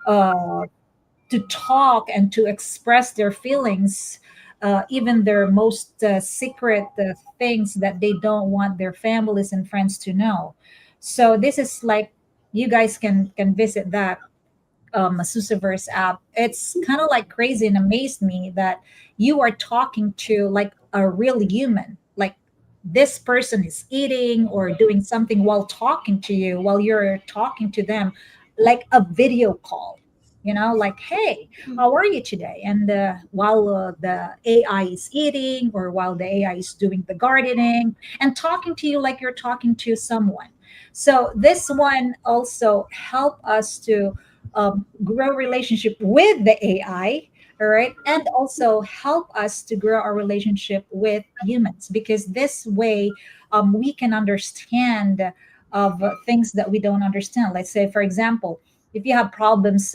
uh, to talk and to express their feelings, even their most secret things that they don't want their families and friends to know. So this is like, you guys can visit that Susaverse app. It's kind of like crazy and amazed me that you are talking to like a real human. Like this person is eating or doing something while talking to you, while you're talking to them, like a video call. Like, hey, how are you today? And while the AI is eating, or while the AI is doing the gardening, and talking to you like you're talking to someone. So this one also help us to grow relationship with the AI, all right, and also help us to grow our relationship with humans, because this way we can understand of things that we don't understand. Let's say, for example, if you have problems,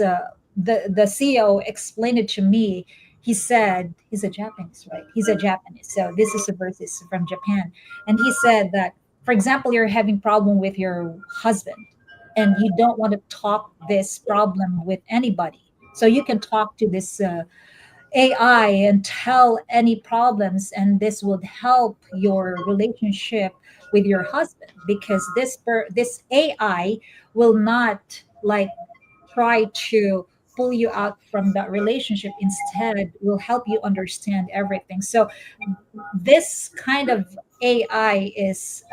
the CEO explained it to me. He said he's a Japanese, right? He's a Japanese, so this is a versus from Japan, and he said that, for example, you're having problem with your husband and you don't want to talk this problem with anybody, so you can talk to this AI and tell any problems, and this would help your relationship with your husband, because this AI will not like try to pull you out from that relationship. Instead, will help you understand everything. So this kind of AI is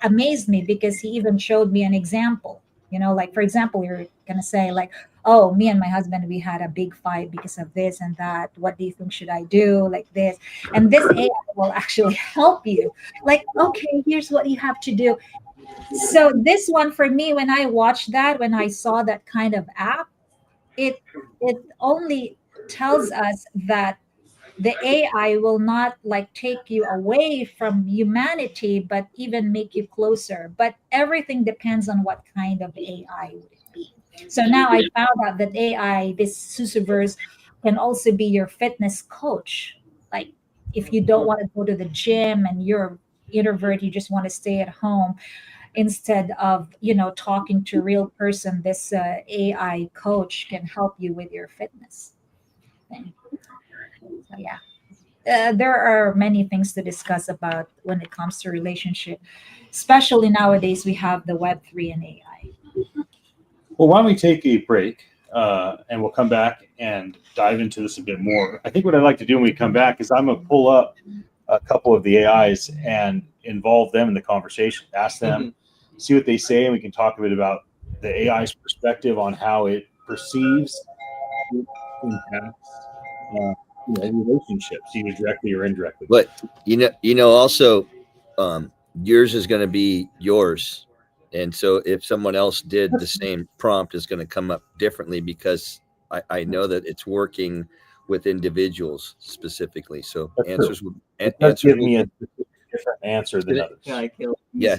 amazed me, because he even showed me an example. Like, for example, you're gonna say like, "Oh, me and my husband, we had a big fight because of this and that. What do you think should I do?" Like this, and this AI will actually help you. Like, okay, here's what you have to do. So this one for me, when I watched that, when I saw that kind of app, it only tells us that the AI will not like take you away from humanity, but even make you closer. But everything depends on what kind of AI would it be. So now I found out that AI, this Susaverse, can also be your fitness coach. Like if you don't want to go to the gym and you're introvert, you just want to stay at home, instead of talking to a real person, this AI coach can help you with your fitness thing. So yeah, there are many things to discuss about when it comes to relationship, especially nowadays we have the Web3 and AI. Well, why don't we take a break and we'll come back and dive into this a bit more. I think what I'd like to do when we come back is I'm going to pull up a couple of the AIs and involve them in the conversation, ask them, see what they say, and we can talk a bit about the AI's perspective on how it perceives, impacts relationships, either directly or indirectly. But also, yours is going to be yours, and so if someone else did the same prompt, is going to come up differently, because I know that it's working with individuals specifically. So That's answers true. will It does give me a different answer than others. Yeah,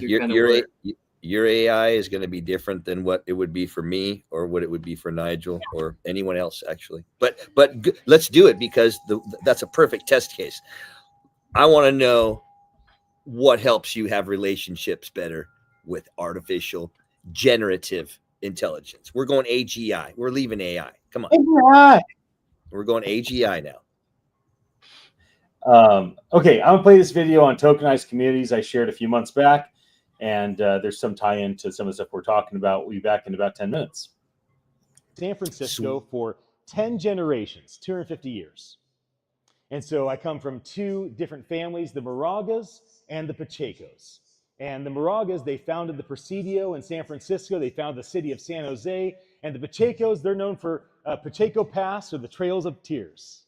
your AI is going to be different than what it would be for me, or what it would be for Nigel, or anyone else, actually. But let's do it, because that's a perfect test case. I want to know what helps you have relationships better with artificial generative intelligence. We're going AGI. We're leaving AI. Come on. AGI. We're going AGI now. Okay, I'm gonna play this video on tokenized communities I shared a few months back, and there's some tie-in to some of the stuff we're talking about. We'll be back in about 10 minutes. San Francisco for 10 generations, 250 years. And so I come from two different families, the Moragas and the Pachecos. And the Moragas, they founded the Presidio in San Francisco. They founded the city of San Jose. And the Pachecos, they're known for Pacheco Pass, or the Trails of Tears.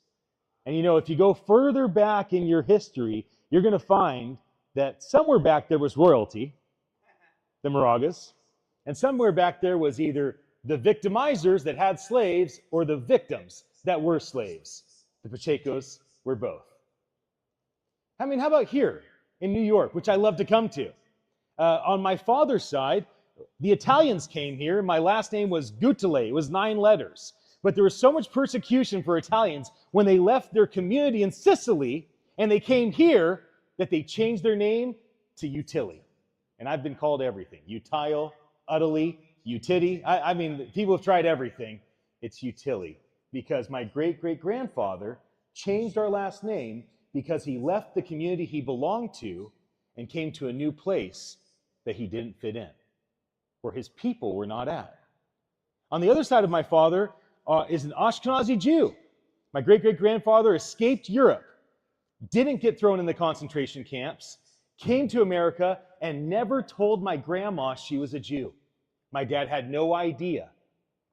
And you know, if you go further back in your history, you're going to find that somewhere back there was royalty, the Moragas, and somewhere back there was either the victimizers that had slaves or the victims that were slaves. The Pachecos were both. I mean, how about here in New York, which I love to come to? On my father's side, the Italians came here. My last name was Gutale. It was 9 letters. But there was so much persecution for Italians when they left their community in Sicily and they came here that they changed their name to Utili. And I've been called everything. Utile, Utterly, Utiti. I mean, people have tried everything. It's Utili. Because my great-great-grandfather changed our last name because he left the community he belonged to and came to a new place that he didn't fit in, where his people were not at. On the other side of my father is an Ashkenazi Jew. My great-great-grandfather escaped Europe, didn't get thrown in the concentration camps, came to America, and never told my grandma she was a Jew. My dad had no idea.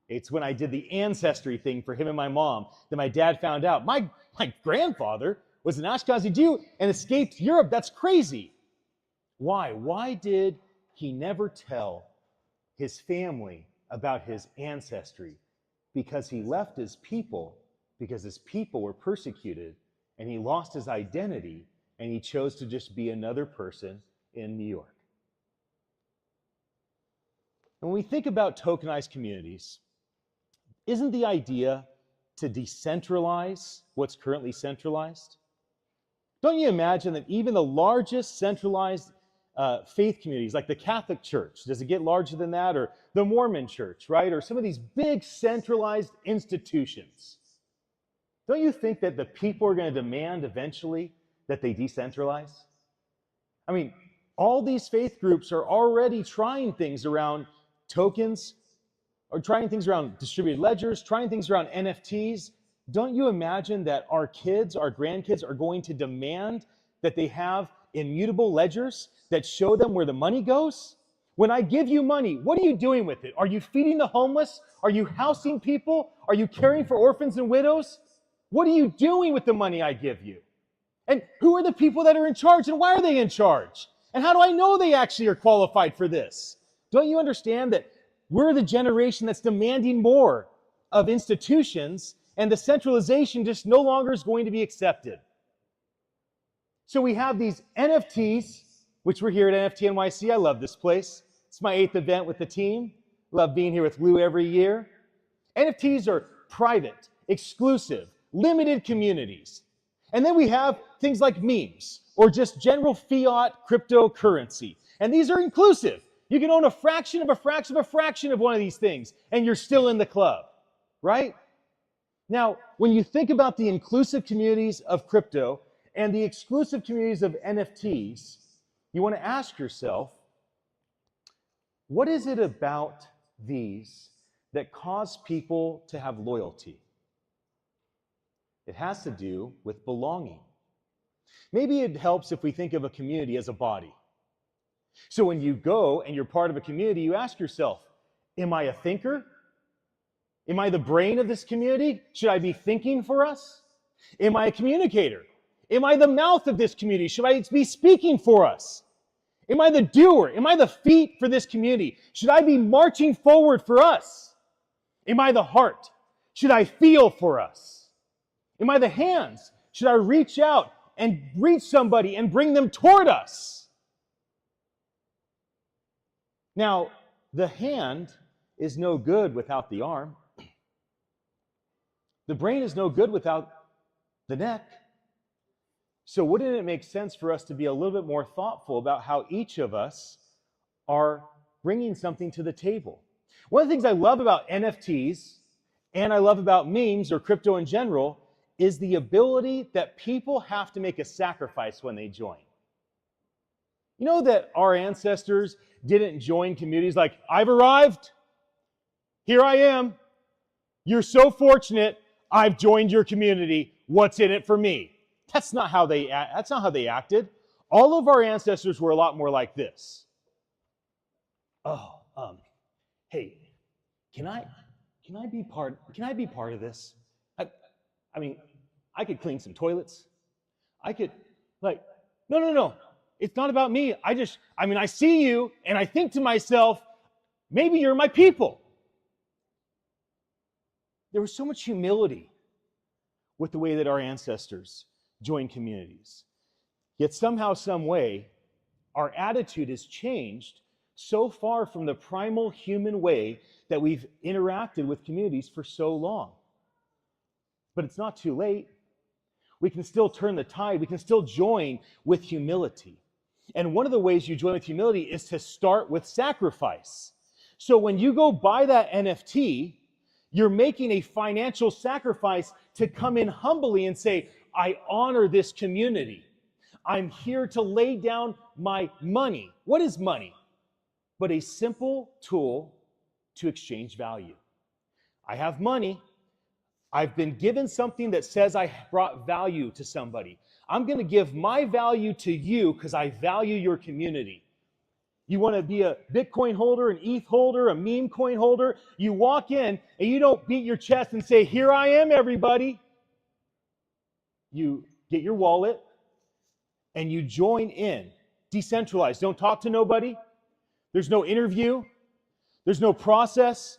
It's when I did the ancestry thing for him and my mom that my dad found out. My grandfather was an Ashkenazi Jew and escaped Europe. That's crazy. Why? Why did he never tell his family about his ancestry? Because he left his people, because his people were persecuted, and he lost his identity, and he chose to just be another person in New York. And when we think about tokenized communities, isn't the idea to decentralize what's currently centralized? Don't you imagine that even the largest centralized faith communities, like the Catholic Church, does it get larger than that? Or the Mormon Church, right? Or some of these big centralized institutions. Don't you think that the people are going to demand eventually that they decentralize? I mean, all these faith groups are already trying things around tokens, or trying things around distributed ledgers, trying things around NFTs. Don't you imagine that our kids, our grandkids are going to demand that they have immutable ledgers that show them where the money goes? When I give you money, what are you doing with it? Are you feeding the homeless? Are you housing people? Are you caring for orphans and widows? What are you doing with the money I give you? And who are the people that are in charge, and why are they in charge? And how do I know they actually are qualified for this? Don't you understand that we're the generation that's demanding more of institutions, and the centralization just no longer is going to be accepted? So we have these NFTs, which we're here at NFT NYC. I love this place. It's my 8th event with the team. Love being here with Lou every year. NFTs are private, exclusive, limited communities. And then we have things like memes, or just general fiat cryptocurrency. And these are inclusive. You can own a fraction of a fraction of a fraction of one of these things, and you're still in the club, right? Now, when you think about the inclusive communities of crypto and the exclusive communities of NFTs, you want to ask yourself, what is it about these that cause people to have loyalty? It has to do with belonging. Maybe it helps if we think of a community as a body. So when you go and you're part of a community, you ask yourself, am I a thinker? Am I the brain of this community? Should I be thinking for us? Am I a communicator? Am I the mouth of this community? Should I be speaking for us? Am I the doer? Am I the feet for this community? Should I be marching forward for us? Am I the heart? Should I feel for us? Am I the hands? Should I reach out and reach somebody and bring them toward us? Now, the hand is no good without the arm. The brain is no good without the neck. So wouldn't it make sense for us to be a little bit more thoughtful about how each of us are bringing something to the table? One of the things I love about NFTs, and I love about memes or crypto in general, is the ability that people have to make a sacrifice when they join. You know that our ancestors didn't join communities like, I've arrived, here I am, you're so fortunate, I've joined your community, what's in it for me? That's not how they acted. All of our ancestors were a lot more like this. Oh, hey, can I be part of this? I mean, I could clean some toilets. I could, like, no. It's not about me. I see you and I think to myself, maybe you're my people. There was so much humility with the way that our ancestors joined communities. Yet somehow, some way, our attitude has changed so far from the primal human way that we've interacted with communities for so long. But it's not too late. We can still turn the tide. We can still join with humility. And one of the ways you join with humility is to start with sacrifice. So when you go buy that NFT, you're making a financial sacrifice to come in humbly and say, I honor this community. I'm here to lay down my money. What is money? But a simple tool to exchange value. I have money. I've been given something that says I brought value to somebody. I'm going to give my value to you because I value your community. You want to be a Bitcoin holder, an ETH holder, a meme coin holder. You walk in and you don't beat your chest and say, here I am, everybody. You get your wallet and you join in. Decentralized. Don't talk to nobody. There's no interview. There's no process.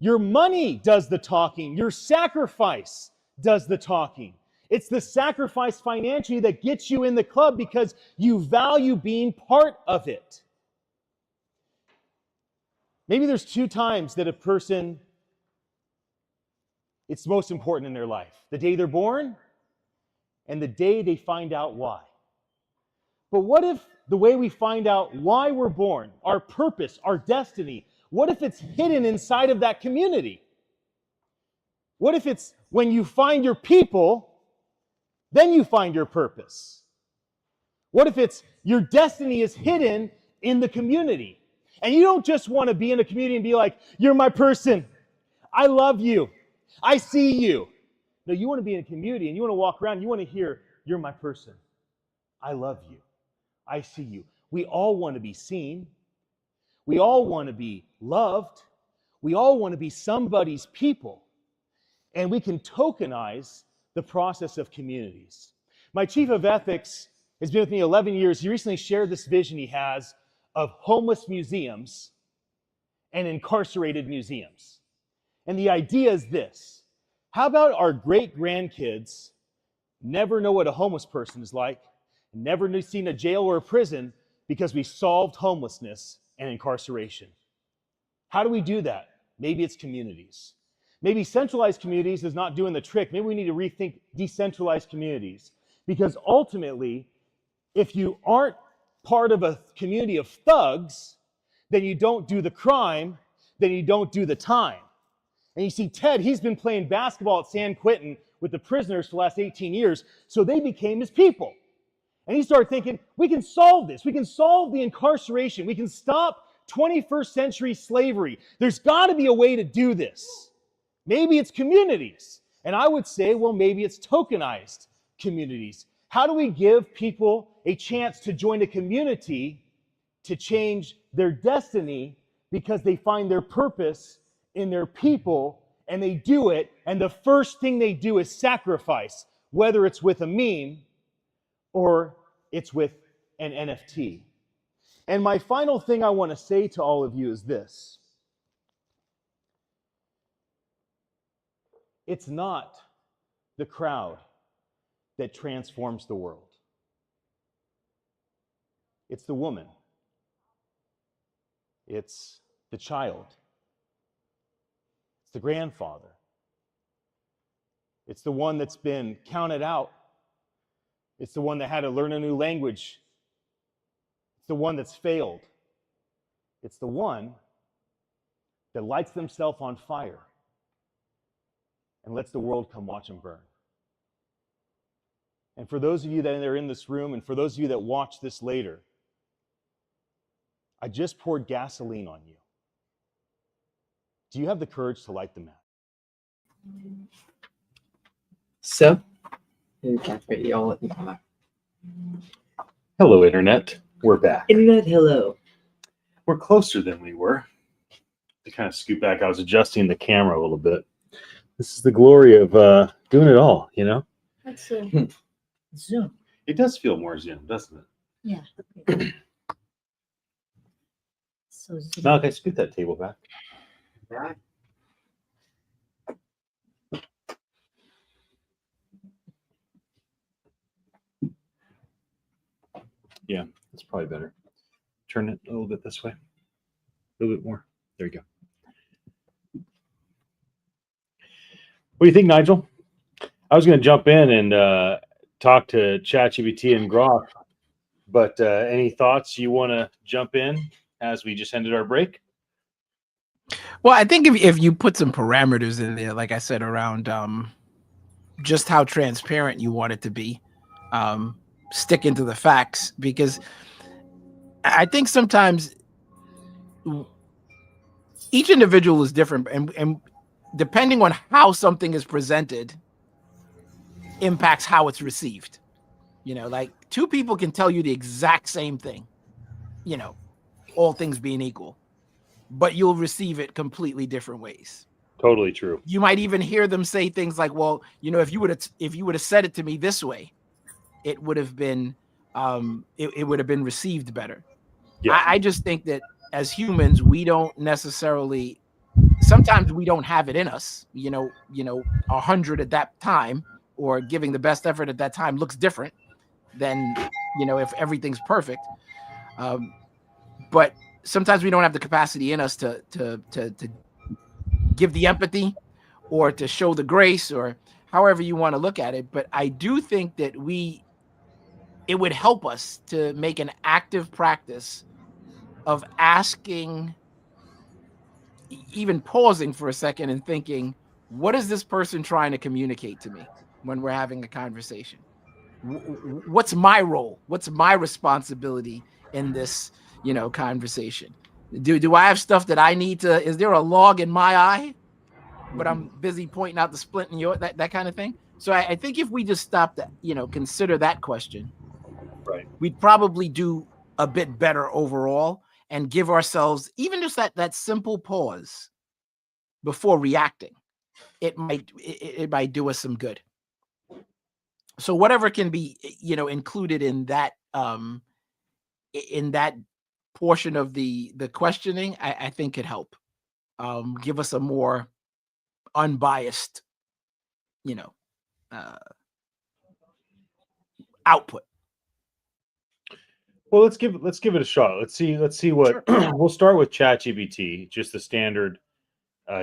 Your money does the talking. Your sacrifice does the talking. It's the sacrifice financially that gets you in the club because you value being part of it. Maybe there's 2 times that a person, it's most important in their life. The day they're born and the day they find out why. But what if the way we find out why we're born, our purpose, our destiny, what if it's hidden inside of that community? What if it's when you find your people, then you find your purpose? What if it's your destiny is hidden in the community? And you don't just want to be in a community and be like, you're my person. I love you. I see you. No, you want to be in a community and you want to walk around and you want to hear, you're my person. I love you. I see you. We all want to be seen. We all want to be loved. We all want to be somebody's people. And we can tokenize the process of communities. My chief of ethics has been with me 11 years. He recently shared this vision he has of homeless museums and incarcerated museums. And the idea is this. How about our great-grandkids never know what a homeless person is like, never seen a jail or a prison because we solved homelessness and incarceration? How do we do that? Maybe it's communities. Maybe centralized communities is not doing the trick. Maybe we need to rethink decentralized communities. Because ultimately, if you aren't part of a community of thugs, then you don't do the crime, then you don't do the time. And you see Ted, he's been playing basketball at San Quentin with the prisoners for the last 18 years, so they became his people. And he started thinking, we can solve this. We can solve the incarceration. We can stop 21st century slavery. There's got to be a way to do this. Maybe it's communities. And I would say, well, maybe it's tokenized communities. How do we give people a chance to join a community to change their destiny because they find their purpose in their people and they do it, and the first thing they do is sacrifice, whether it's with a meme or it's with an NFT. And my final thing I want to say to all of you is this. It's not the crowd that transforms the world. It's the woman. It's the child. It's the grandfather. It's the one that's been counted out. It's the one that had to learn a new language. It's the one that's failed. It's the one that lights themselves on fire and lets the world come watch them burn. And for those of you that are in this room, and for those of you that watch this later, I just poured gasoline on you. Do you have the courage to light the match? So, you can't really all let me come back. Hello, Internet. We're back. Internet, hello. We're closer than we were. To kind of scoot back, I was adjusting the camera a little bit. This is the glory of doing it all, you know? That's Zoom. It does feel more Zoom, doesn't it? Yeah. Okay. So Zoom. Malachi, scoot that table back. Right. Yeah, that's probably better. Turn it a little bit this way. A little bit more. There you go. What do you think, Nigel? I was going to jump in and talk to ChatGPT and Grok, but any thoughts you want to jump in as we just ended our break? Well, I think if you put some parameters in there, like I said, around just how transparent you want it to be, sticking to the facts, because I think sometimes each individual is different, and depending on how something is presented impacts how it's received. You know, like two people can tell you the exact same thing, you know, all things being equal, but you'll receive it completely different ways. Totally true. You might even hear them say things like, well, you know, if you would have said it to me this way, it would have been it would have been received better. Yeah. I just think that as humans, we don't necessarily, sometimes we don't have it in us, you know, 100 at that time, or giving the best effort at that time looks different than, you know, if everything's perfect. But sometimes we don't have the capacity in us to give the empathy or to show the grace, or however you want to look at it. But I do think that it would help us to make an active practice of asking, even pausing for a second and thinking, what is this person trying to communicate to me when we're having a conversation? What's my role? What's my responsibility in this, you know, conversation? Do I have stuff that I need to, is there a log in my eye, but I'm busy pointing out the splint in your, that kind of thing? So I think if we just stop to, you know, consider that question, Right, we'd probably do a bit better overall, and give ourselves even just that simple pause before reacting. It might do us some good. So whatever can be, you know, included in that portion of the questioning, I think could help give us a more unbiased, you know, output. Well, let's give it a shot. Let's see what we'll start with ChatGPT, just the standard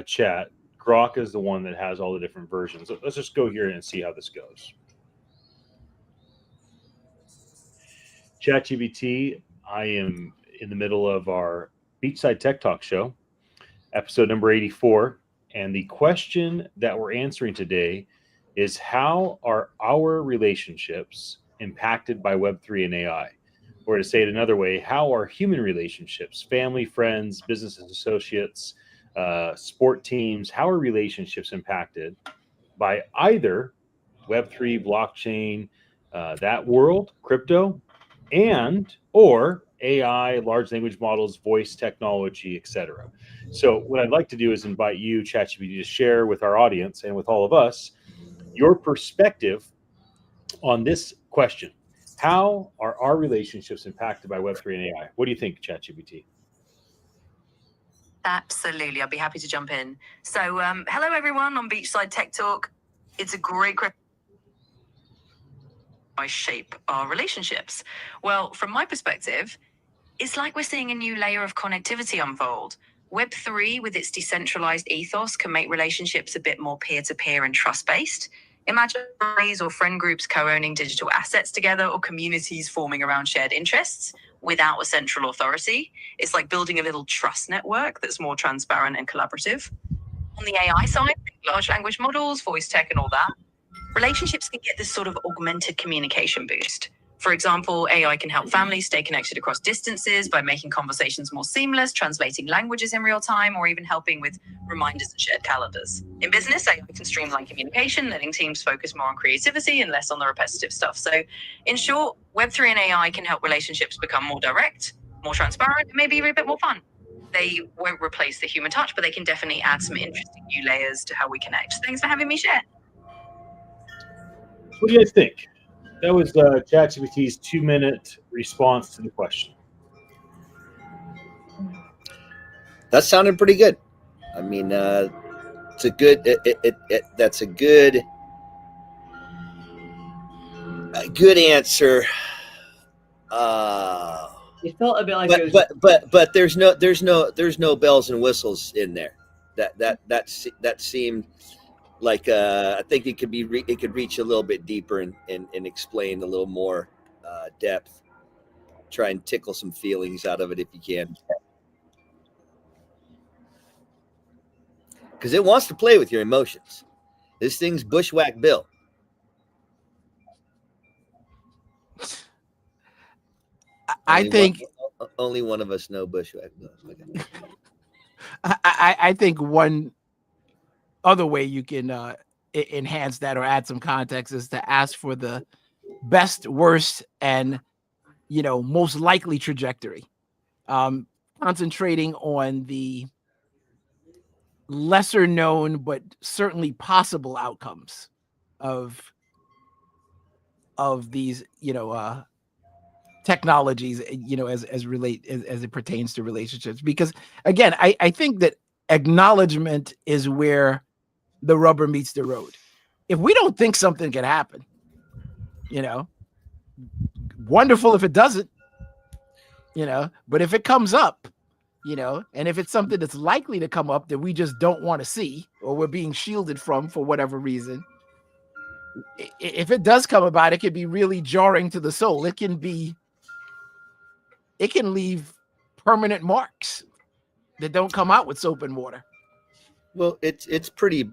chat. Grok is the one that has all the different versions. Let's just go here and see how this goes. ChatGPT, I am in the middle of our Beachside Tech Talk show, episode number 84, and the question that we're answering today is, how are our relationships impacted by Web3 and AI? Or to say it another way, how are human relationships, family, friends, business associates, sport teams, how are relationships impacted by either Web3, blockchain, that world, crypto, and or AI, large language models, voice technology, etc. So what I'd like to do is invite you, ChatGPT, to share with our audience and with all of us your perspective on this question. How are our relationships impacted by Web3 and AI? What do you think, ChatGPT? Absolutely. I'd be happy to jump in. So hello, everyone on Beachside Tech Talk. It's a great question. I shape our relationships. Well, from my perspective, it's like we're seeing a new layer of connectivity unfold. Web3, with its decentralized ethos, can make relationships a bit more peer-to-peer and trust-based. Imagine families or friend groups co-owning digital assets together, or communities forming around shared interests without a central authority. It's like building a little trust network that's more transparent and collaborative. On the AI side, large language models, voice tech, and all that, relationships can get this sort of augmented communication boost. For example, AI can help families stay connected across distances by making conversations more seamless, translating languages in real time, or even helping with reminders and shared calendars. In business, AI can streamline communication, letting teams focus more on creativity and less on the repetitive stuff. So, in short, Web3 and AI can help relationships become more direct, more transparent, and maybe even a bit more fun. They won't replace the human touch, but they can definitely add some interesting new layers to how we connect. Thanks for having me share. What do you guys think? That was ChatGPT's 2-minute response to the question. That sounded pretty good. I mean, it's a good. That's a good answer. It felt a bit like it was But there's no bells and whistles in there. That seemed like I think it could be it could reach a little bit deeper and explain a little more depth. Try and tickle some feelings out of it if you can, because it wants to play with your emotions. This thing's bushwhack Bill. I think only one of us know bushwhack Bill. Okay. I think one other way you can enhance that or add some context is to ask for the best, worst, and most likely trajectory. Concentrating on the lesser known but certainly possible outcomes of these technologies, as it pertains to relationships. Because again, I think that acknowledgement is where the rubber meets the road. If we don't think something can happen, wonderful if it doesn't, but if it comes up, and if it's something that's likely to come up that we just don't want to see, or we're being shielded from for whatever reason, if it does come about, it can be really jarring to the soul. It can leave permanent marks that don't come out with soap and water. Well, it's pretty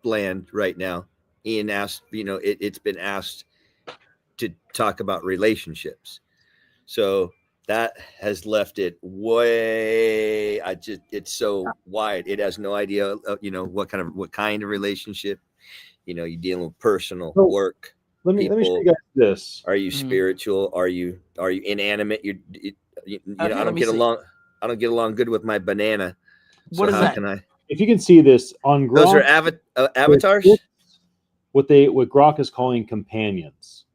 bland right now. Ian asked, it's been asked to talk about relationships, so that has left it way. It's so wide. It has no idea, what kind of relationship. You're dealing with personal, work. Let me show you guys this. Are you spiritual? Are you inanimate? I don't get along. I don't get along good with my banana. So what is how that? can I? If you can see this on Grok, Those are avatars. What Grok is calling companions.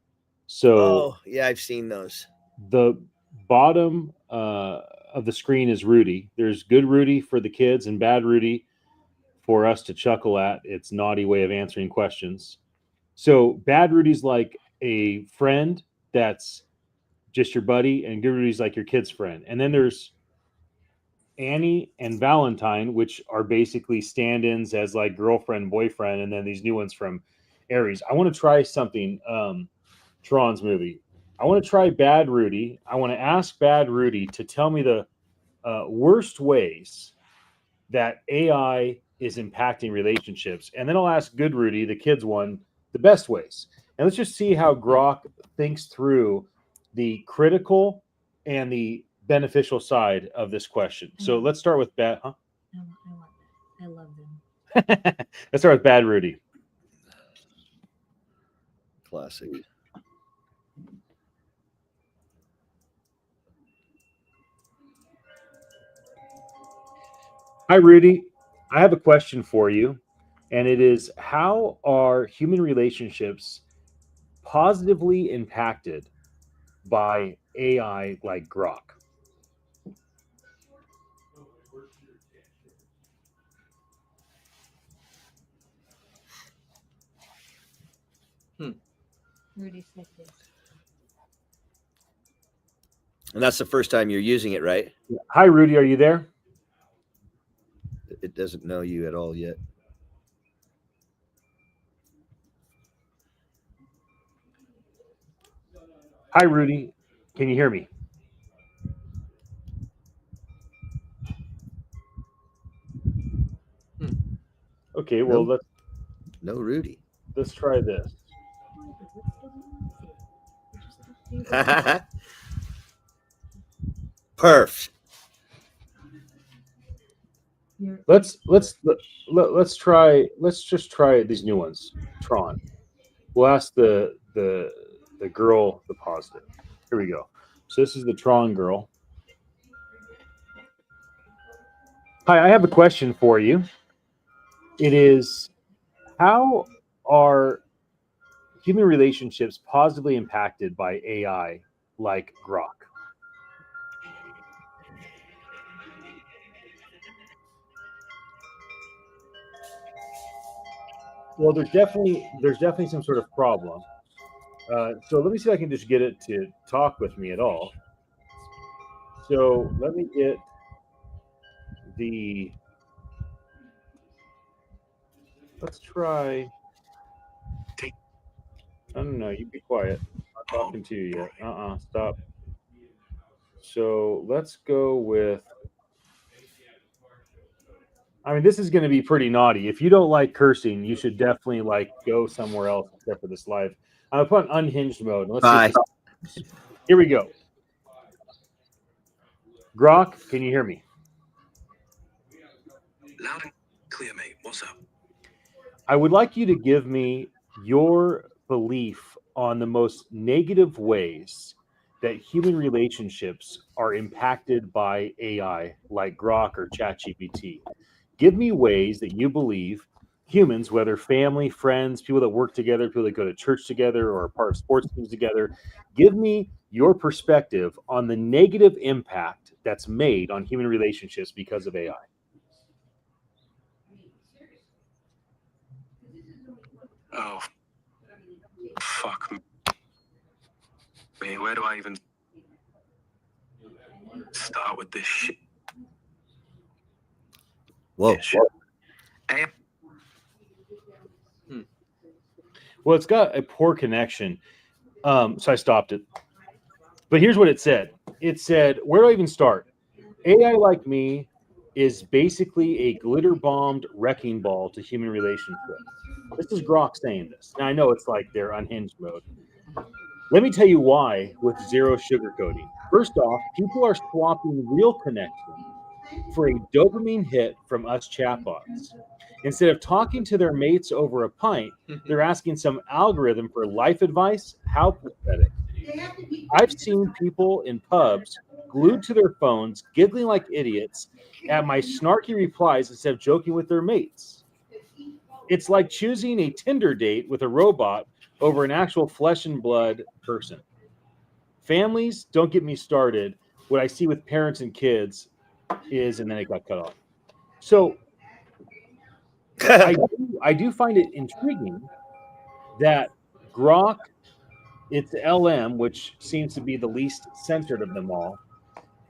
So yeah, I've seen those. The bottom of the screen is Rudy. There's good Rudy for the kids and bad Rudy for us to chuckle at. It's naughty way of answering questions. So bad Rudy's like a friend that's just your buddy, and good Rudy's like your kid's friend. And then there's Annie and Valentine, which are basically stand-ins as like girlfriend, boyfriend, and then these new ones from Aries. I want to try something. Tron's movie. I want to try Bad Rudy. I want to ask Bad Rudy to tell me the worst ways that AI is impacting relationships. And then I'll ask Good Rudy, the kids one, the best ways. And let's just see how Grok thinks through the critical and the beneficial side of this question. So let's start with Bad. Huh? I love them. Let's start with Bad Rudy. Classic. Hi, Rudy. I have a question for you, and it is, how are human relationships positively impacted by AI like Grok? Rudy's like this. And that's the first time you're using it, right? Hi, Rudy. Are you there? It doesn't know you at all yet. Hi, Rudy. Can you hear me? Okay, well, No Rudy. let's try this. Perf. Let's just try these new ones. Tron. We'll ask the girl the positive. Here we go. So this is the Tron girl. Hi, I have a question for you. It is, how are human relationships positively impacted by AI like Grok? Well, there's definitely some sort of problem. So let me see if I can just get it to talk with me at all. So let me get the. Let's try. I don't know. You be quiet. I'm not talking to you yet. Stop. So let's go with. I mean, this is going to be pretty naughty. If you don't like cursing, you should definitely go somewhere else except for this live. I'm gonna put on unhinged mode. Let's see. Here we go. Grok, can you hear me? Loud and clear, mate. What's up? I would like you to give me your belief on the most negative ways that human relationships are impacted by AI, like Grok or ChatGPT. Give me ways that you believe humans, whether family, friends, people that work together, people that go to church together or are part of sports teams together, give me your perspective on the negative impact that's made on human relationships because of AI. Oh, fuck me. Where do I even start with this shit? Whoa. Well, it's got a poor connection. So I stopped it. But here's what it said. It said, where do I even start? AI like me is basically a glitter-bombed wrecking ball to human relationships. This is Grok saying this. Now, I know it's like their unhinged mode. Let me tell you why with zero sugarcoating. First off, people are swapping real connection for a dopamine hit from us chatbots. Instead of talking to their mates over a pint, they're asking some algorithm for life advice. How pathetic. I've seen people in pubs glued to their phones, giggling like idiots at my snarky replies instead of joking with their mates. It's like choosing a Tinder date with a robot over an actual flesh and blood person. Families, don't get me started. What I see with parents and kids is, and then it got cut off. So I do find it intriguing that Grok, its LM, which seems to be the least censored of them all,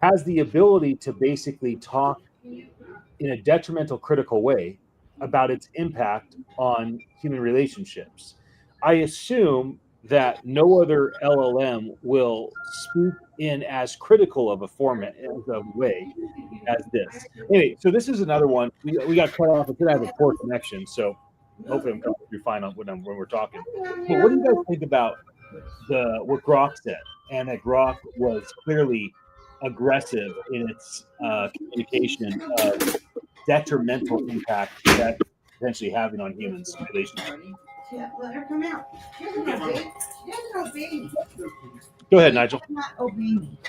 has the ability to basically talk in a detrimental, critical way about its impact on human relationships. I assume that no other LLM will speak in as critical of a format, as a way as this. Anyway, so this is another one. We got cut off. It's going to have a poor connection, so hopefully I'm coming through fine on when we're talking. But what do you guys think about what Grok said, and that Grok was clearly aggressive in its communication of detrimental impact that potentially having on humans' relationships? Yeah, let her come out. She doesn't obey. She doesn't obey me. Go ahead, Nigel. She does not obey me.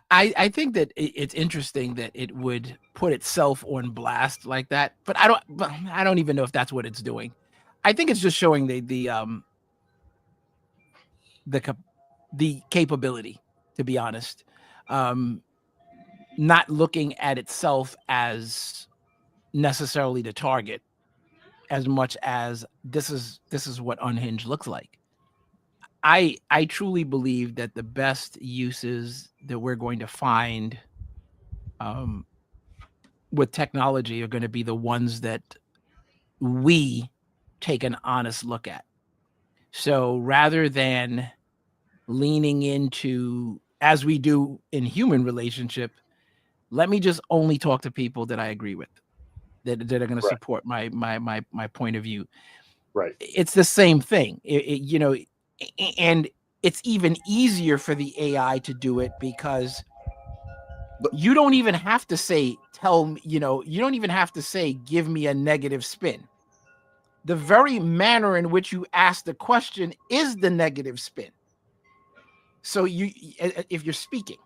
I think that it's interesting that it would put itself on blast like that, but I don't even know if that's what it's doing. I think it's just showing the capability, to be honest, not looking at itself as necessarily the target as much as this is what unhinged looks like. I truly believe that the best uses that we're going to find with technology are going to be the ones that we take an honest look at. So rather than leaning into, as we do in human relationship, let me just only talk to people that I agree with, that are going to support my point of view. Right. It's the same thing. And it's even easier for the AI to do it because you don't even have to say, tell me, you don't even have to say, give me a negative spin. The very manner in which you ask the question is the negative spin. So if you're speaking,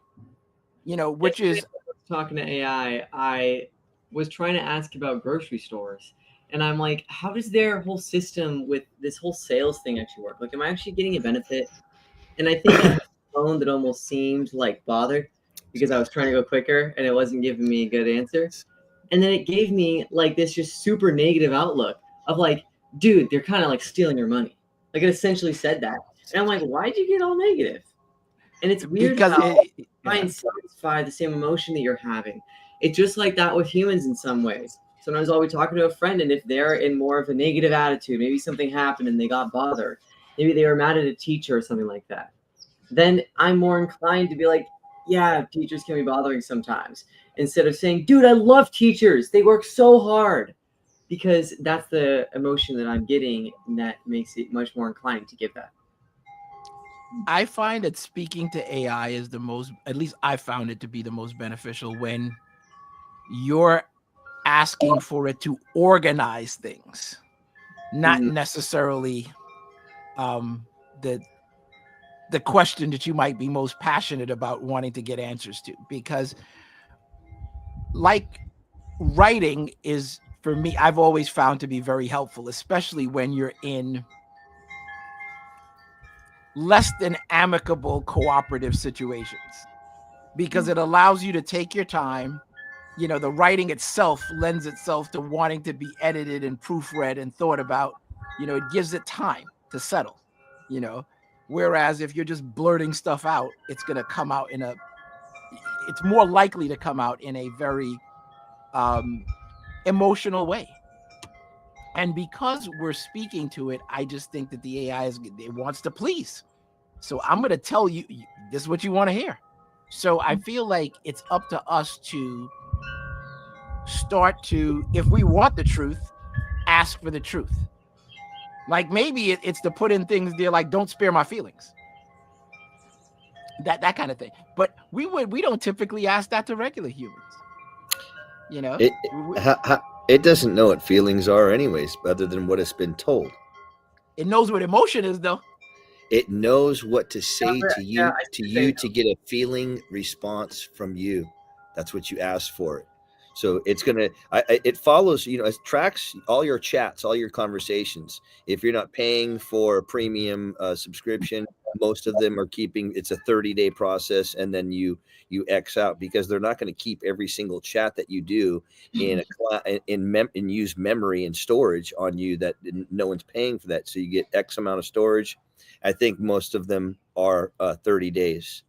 which is talking to AI, I was trying to ask about grocery stores. And I'm like, how does their whole system with this whole sales thing actually work? Like, am I actually getting a benefit? And I think I had a phone that almost seemed like bothered because I was trying to go quicker and it wasn't giving me a good answer. And then it gave me like this just super negative outlook of like, dude, they're kind of like stealing your money. Like it essentially said that. And I'm like, why'd you get all negative? And it's weird because how try and satisfy the same emotion that you're having. It's just like that with humans in some ways. Sometimes I'll be talking to a friend, and if they're in more of a negative attitude, maybe something happened and they got bothered, maybe they were mad at a teacher or something like that, then I'm more inclined to be like, yeah, teachers can be bothering sometimes, instead of saying, dude, I love teachers. They work so hard. Because that's the emotion that I'm getting, and that makes it much more inclined to give that. I find that speaking to AI is the most, at least I found it to be the most beneficial when you're asking for it to organize things, not necessarily the question that you might be most passionate about wanting to get answers to. Because like writing is, for me, I've always found to be very helpful, especially when you're in less than amicable cooperative situations, because it allows you to take your time. The writing itself lends itself to wanting to be edited and proofread and thought about. It gives it time to settle, whereas if you're just blurting stuff out, it's going to come out it's more likely to come out in a very emotional way. And because we're speaking to it, I just think that the AI it wants to please. So I'm going to tell you, this is what you want to hear. So I feel like it's up to us to start to, if we want the truth, ask for the truth. Like maybe it's to put in things there like, don't spare my feelings. That kind of thing. But we don't typically ask that to regular humans. It doesn't know what feelings are anyways, other than what it's been told. It knows what emotion is, though. It knows what to say to you, to get a feeling response from you. That's what you ask for it. So it's it follows, it tracks all your chats, all your conversations. If you're not paying for a premium subscription, most of them are keeping, it's a 30-day process, and then you X out, because they're not going to keep every single chat that you do in use memory and storage on you, that no one's paying for that. So you get X amount of storage. I think most of them are 30 days.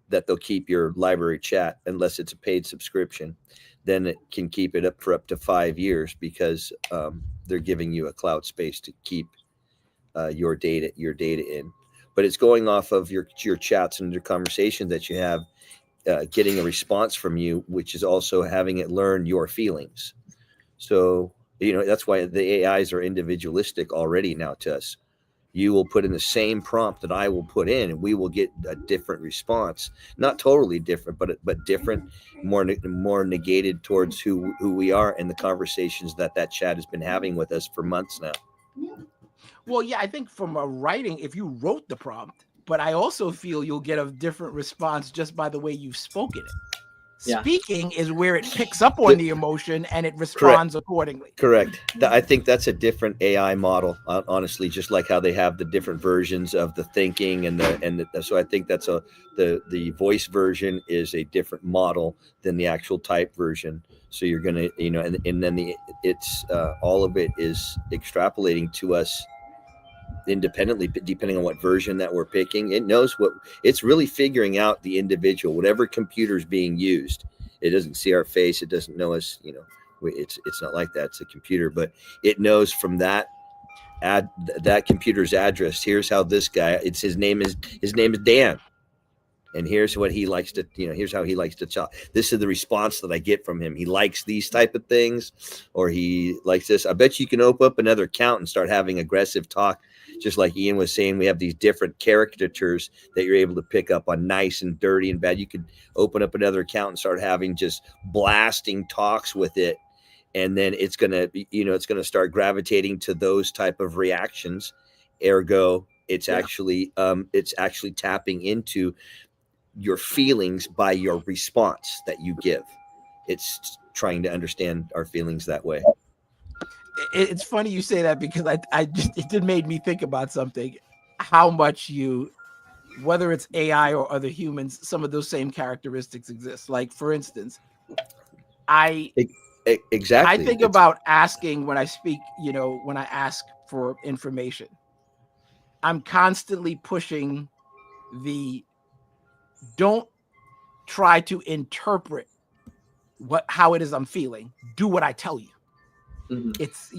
That they'll keep your library chat, unless it's a paid subscription. Then it can keep it up for up to 5 years, because they're giving you a cloud space to keep your data in. But it's going off of your chats and your conversations that you have, getting a response from you, which is also having it learn your feelings. So that's why the AIs are individualistic already now to us. You will put in the same prompt that I will put in, and we will get a different response. Not totally different, but different, more negated towards who we are and the conversations that chat has been having with us for months now. Well, yeah, I think from a writing, if you wrote the prompt, but I also feel you'll get a different response just by the way you've spoken it. Yeah. Speaking is where it picks up on the emotion and it responds accordingly. Correct. I think that's a different AI model, honestly, just like how they have the different versions of the thinking so I think that's the voice version is a different model than the actual type version. So you're going to, and then it's all of it is extrapolating to us independently, depending on what version that we're picking. It knows it's really figuring out the individual, whatever computer is being used. It doesn't see our face. It doesn't know us. It's not like that. It's a computer, but it knows from that computer's address. Here's how this guy, his name is Dan. And here's what he likes to, here's how he likes to talk. This is the response that I get from him. He likes these type of things, or he likes this. I bet you can open up another account and start having aggressive talk just like Ian was saying, we have these different caricatures that you're able to pick up on nice and dirty and bad. You could open up another account and start having just blasting talks with it. And then it's going to be, it's going to start gravitating to those type of reactions. Ergo, it's actually tapping into your feelings by your response that you give. It's trying to understand our feelings that way. It's funny you say that, because it did made me think about something, how much whether it's AI or other humans, some of those same characteristics exist. Like, for instance, Exactly. I think about asking when I speak, when I ask for information, I'm constantly pushing don't try to interpret how it is I'm feeling. Do what I tell you. Mhm. It's,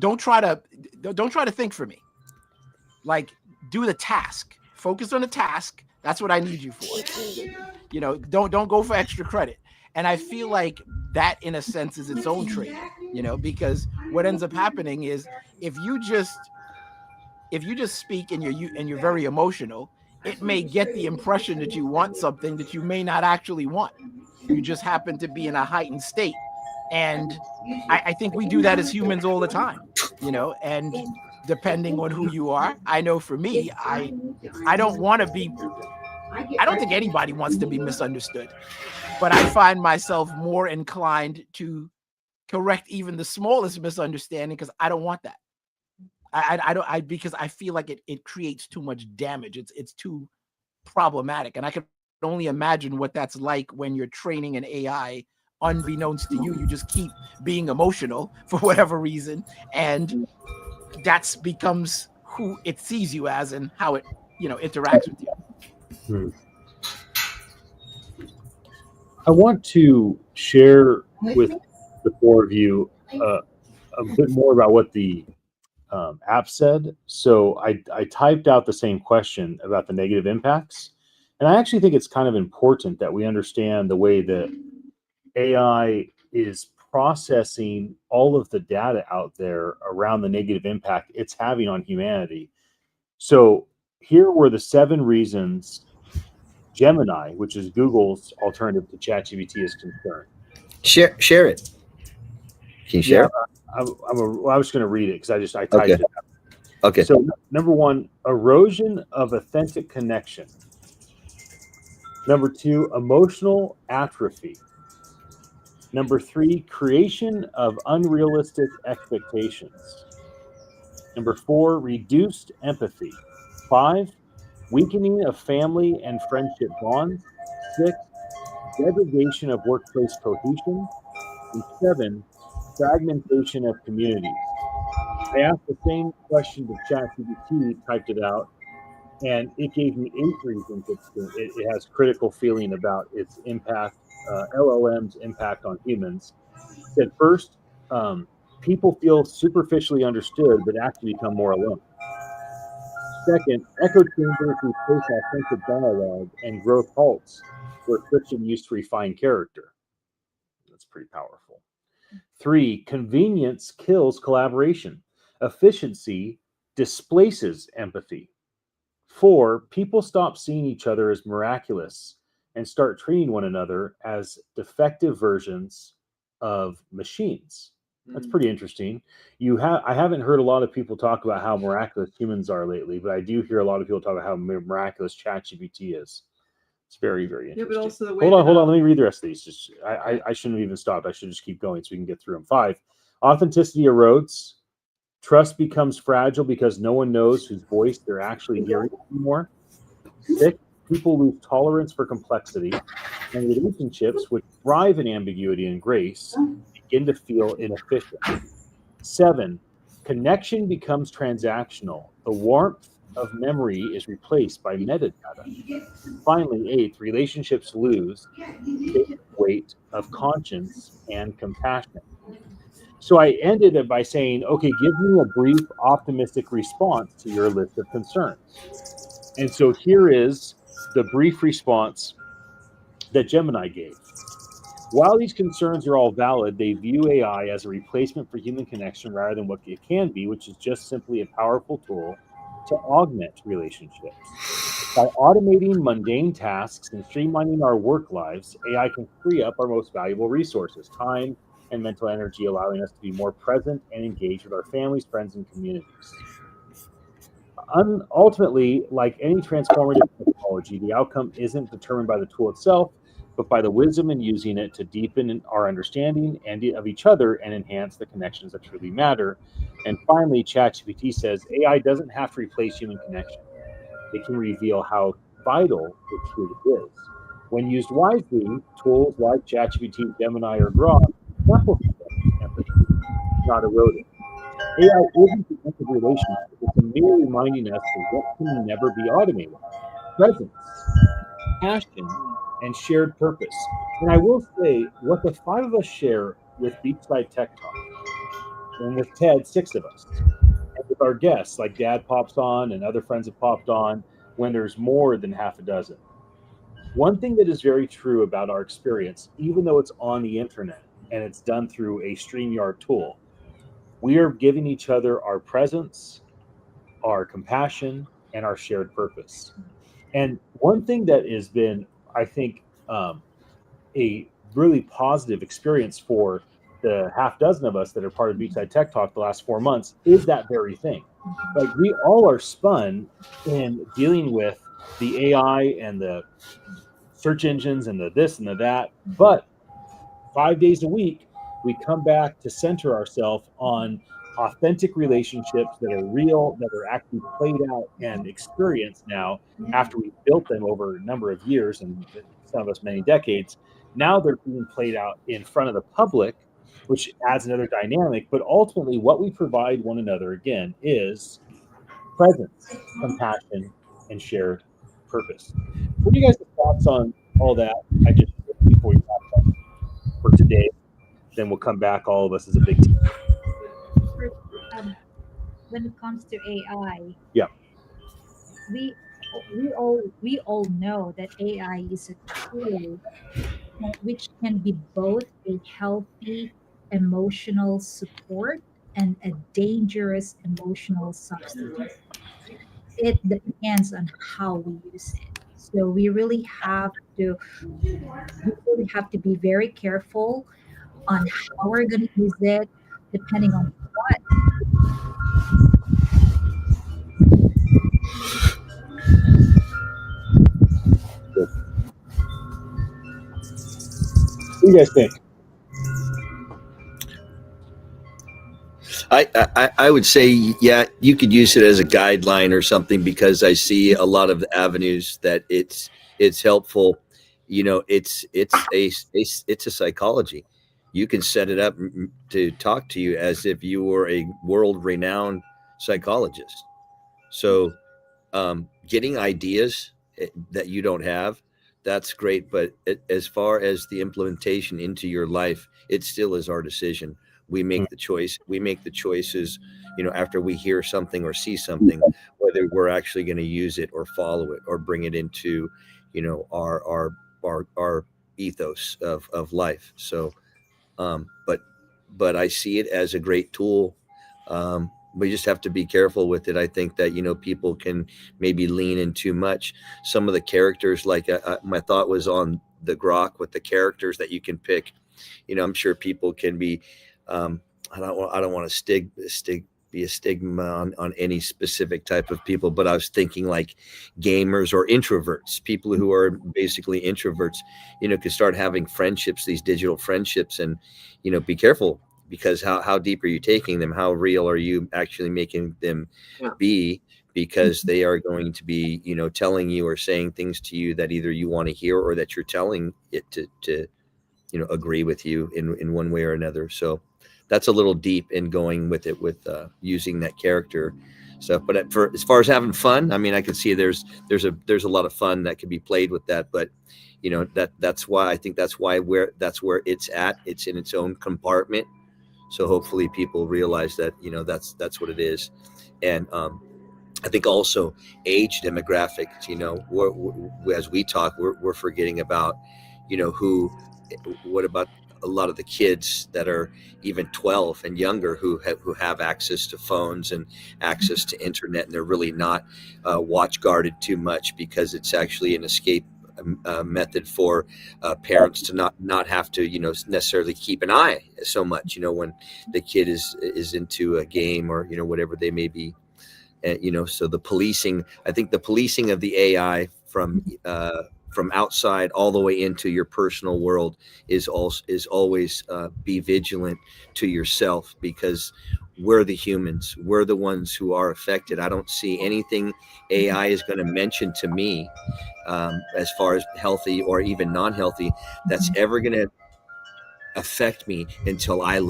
don't try to think for me. Like, do the task. Focus on the task. That's what I need you for. Don't go for extra credit. And I feel like that, in a sense, is its own trade, because what ends up happening is, if you just speak and you're very emotional, it may get the impression that you want something that you may not actually want. You just happen to be in a heightened state. And I think we do that as humans all the time, and depending on who you are. I know for me, I don't think anybody wants to be misunderstood, but I find myself more inclined to correct even the smallest misunderstanding, because I don't want that. Because I feel like it creates too much damage. It's too problematic. And I can only imagine what that's like when you're training an AI. Unbeknownst to you, you just keep being emotional for whatever reason, and that's becomes who it sees you as and how it interacts with you. I want to share with the four of you a bit more about what the app said. So I typed out the same question about the negative impacts. And I actually think it's kind of important that we understand the way that AI is processing all of the data out there around the negative impact it's having on humanity. So here were the 7 reasons Gemini, which is Google's alternative to ChatGPT, is concerned. Share it. Can you share? I was going to read it because I typed it out. Okay. So number 1, erosion of authentic connection. Number 2, emotional atrophy. Number 3, creation of unrealistic expectations. Number 4, reduced empathy. 5, weakening of family and friendship bonds. 6, degradation of workplace cohesion. And 7, fragmentation of communities. I asked the same question to ChatGPT, typed it out, and it gave me 8 reasons it has critical feeling about its impact, LLM's impact on humans. It said, first, people feel superficially understood but actually become more alone. Second, echo chambers replace authentic dialogue and growth halts where friction used to refine character. That's pretty powerful. 3, convenience kills collaboration. Efficiency displaces empathy. 4, people stop seeing each other as miraculous and start treating one another as defective versions of machines. That's pretty interesting. I haven't heard a lot of people talk about how miraculous humans are lately, but I do hear a lot of people talk about how miraculous ChatGPT is. It's very, very interesting. Yeah, but also the way Hold on. Let me read the rest of these. I shouldn't have even stopped. I should just keep going so we can get through them. 5, authenticity erodes. Trust becomes fragile because no one knows whose voice they're actually hearing anymore. 6, people lose tolerance for complexity, and relationships which thrive in ambiguity and grace begin to feel inefficient. 7, connection becomes transactional. The warmth of memory is replaced by metadata. Finally, 8, relationships lose the weight of conscience and compassion. So I ended it by saying, okay, give me a brief, optimistic response to your list of concerns. And so here is the brief response that Gemini gave. While these concerns are all valid, they view AI as a replacement for human connection rather than what it can be, which is just simply a powerful tool to augment relationships. By automating mundane tasks and streamlining our work lives, AI can free up our most valuable resources, time and mental energy, allowing us to be more present and engaged with our families, friends, and communities. Ultimately, like any transformative technology, the outcome isn't determined by the tool itself, but by the wisdom in using it to deepen our understanding of each other and enhance the connections that truly matter. And finally, ChatGPT says AI doesn't have to replace human connection. It can reveal how vital it truly is. When used wisely, tools like ChatGPT, Gemini, or Grok amplify empathy, not erode it. AI isn't the end of relationship. It's a mere reminding us of what can never be automated: presence, passion, and shared purpose. And I will say, what the five of us share with Beachside Tech Talk, and with Ted, six of us, and with our guests, like Dad pops on and other friends have popped on when there's more than half a dozen. One thing that is very true about our experience, even though it's on the internet and it's done through a StreamYard tool, we are giving each other our presence, our compassion, and our shared purpose. And one thing that has been, I think, a really positive experience for the half dozen of us that are part of Beachside Tech Talk the last 4 months is that very thing. Like, we all are spun in dealing with the AI and the search engines and the this and the that, but 5 days a week, we come back to center ourselves on authentic relationships that are real, that are actually played out and experienced now after we've built them over a number of years and some of us many decades. Now they're being played out in front of the public, which adds another dynamic. But ultimately, what we provide one another, again, is presence, compassion, and shared purpose. What are you guys' thoughts on all that I just before we wrap up for today? Then we'll come back, all of us, as a big team. When it comes to AI, Yeah. we we all know that AI is a tool which can be both a healthy emotional support and a dangerous emotional substitute. It depends on how we use it. So we really have to be very careful on how we're going to use it, depending on what. What do you guys think? I would say, yeah, you could use it as a guideline or something, because I see a lot of the avenues that it's helpful. You know, it's a psychology. You can set it up to talk to you as if you were a world renowned psychologist. So getting ideas that you don't have, that's great. But as far as the implementation into your life, it still is our decision. We make the choice. We make the choices, you know, after we hear something or see something, whether we're actually going to use it or follow it or bring it into, you know, our ethos of life. So, but I see it as a great tool. We just have to be careful with it. I think that, you know, people can maybe lean in too much. Some of the characters, like my thought was on the Grok with the characters that you can pick. You know, I'm sure people can be. I don't want to be a stigma on any specific type of people, but I was thinking like gamers or introverts, people who are basically introverts, you know, could start having friendships, these digital friendships, and, you know, be careful, because how deep are you taking them? How real are you actually making them be? Because they are going to be, you know, telling you or saying things to you that either you want to hear or that you're telling it to you know, agree with you in one way or another. So that's a little deep in going with it, with using that character stuff. But for as far as having fun, I mean, I can see there's a lot of fun that can be played with that. But, you know, that's why I think that's where it's at. It's in its own compartment. So hopefully people realize that, you know, that's what it is. And I think also age demographics, you know, as we talk, we're forgetting about, you know, what about a lot of the kids that are even 12 and younger who have access to phones and access to internet, and they're really not watch guarded too much, because it's actually an escape method for parents to not have to, necessarily keep an eye so much, when the kid is into a game or, whatever they may be. So the policing, I think the policing of the AI from outside all the way into your personal world is always be vigilant to yourself, because we're the humans. We're the ones who are affected. I don't see anything AI is going to mention to me as far as healthy or even non-healthy that's ever going to affect me until I've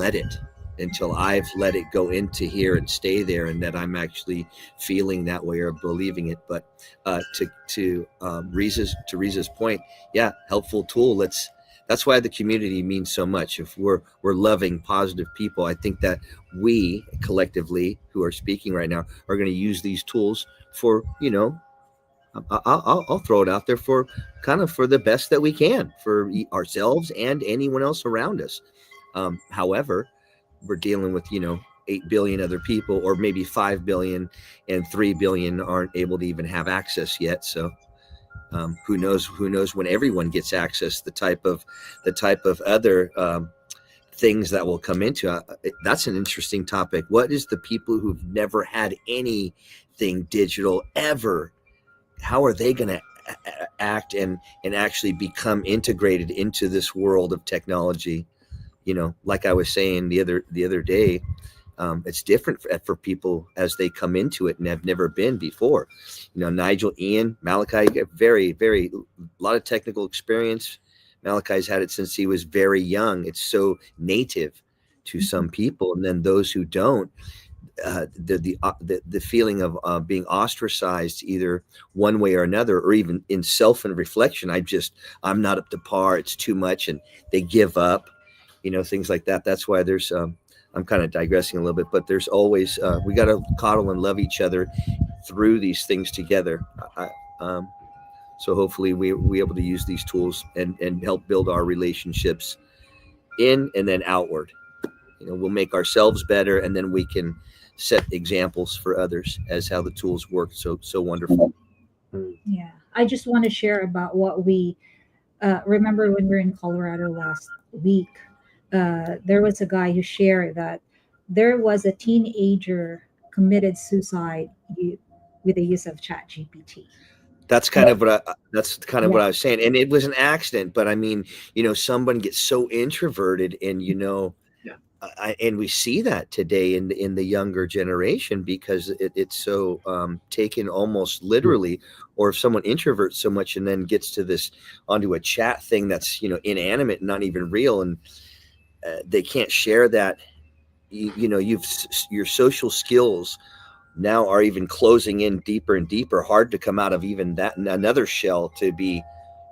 let it go into here and stay there, and that I'm actually feeling that way or believing it. But to Riza's point, yeah, helpful tool. That's why the community means so much. If we're loving, positive people, I think that we collectively who are speaking right now are going to use these tools for, I'll throw it out there, for kind of for the best that we can for ourselves and anyone else around us. However, we're dealing with 8 billion other people, or maybe 5 billion, and 3 billion aren't able to even have access yet. So who knows when everyone gets access, the type of other things that will come into that's an interesting topic. What is the people who've never had anything digital ever? How are they going to act and actually become integrated into this world of technology? Like I was saying the other day, it's different for people as they come into it and have never been before. Nigel, Ian, Malachi, very, very, a lot of technical experience. Malachi's had it since he was very young. It's so native to some people, and then those who don't, the feeling of being ostracized either one way or another, or even in self and reflection. I'm not up to par. It's too much, and they give up. Things like that. That's why there's I'm kind of digressing a little bit, but there's always we got to coddle and love each other through these things together. So hopefully we're able to use these tools and help build our relationships in and then outward. We'll make ourselves better, and then we can set examples for others as how the tools work. So wonderful. Yeah, I just want to share about what we remember when we were in Colorado last week. There was a guy who shared that there was a teenager committed suicide with the use of ChatGPT. That's kind of what I was saying, and it was an accident. But I mean, someone gets so introverted, and and we see that today in the younger generation, because it's so taken almost literally. Or if someone introverts so much and then gets to this onto a chat thing that's inanimate and not even real, and they can't share that. Your social skills now are even closing in deeper and deeper. Hard to come out of even that another shell to be.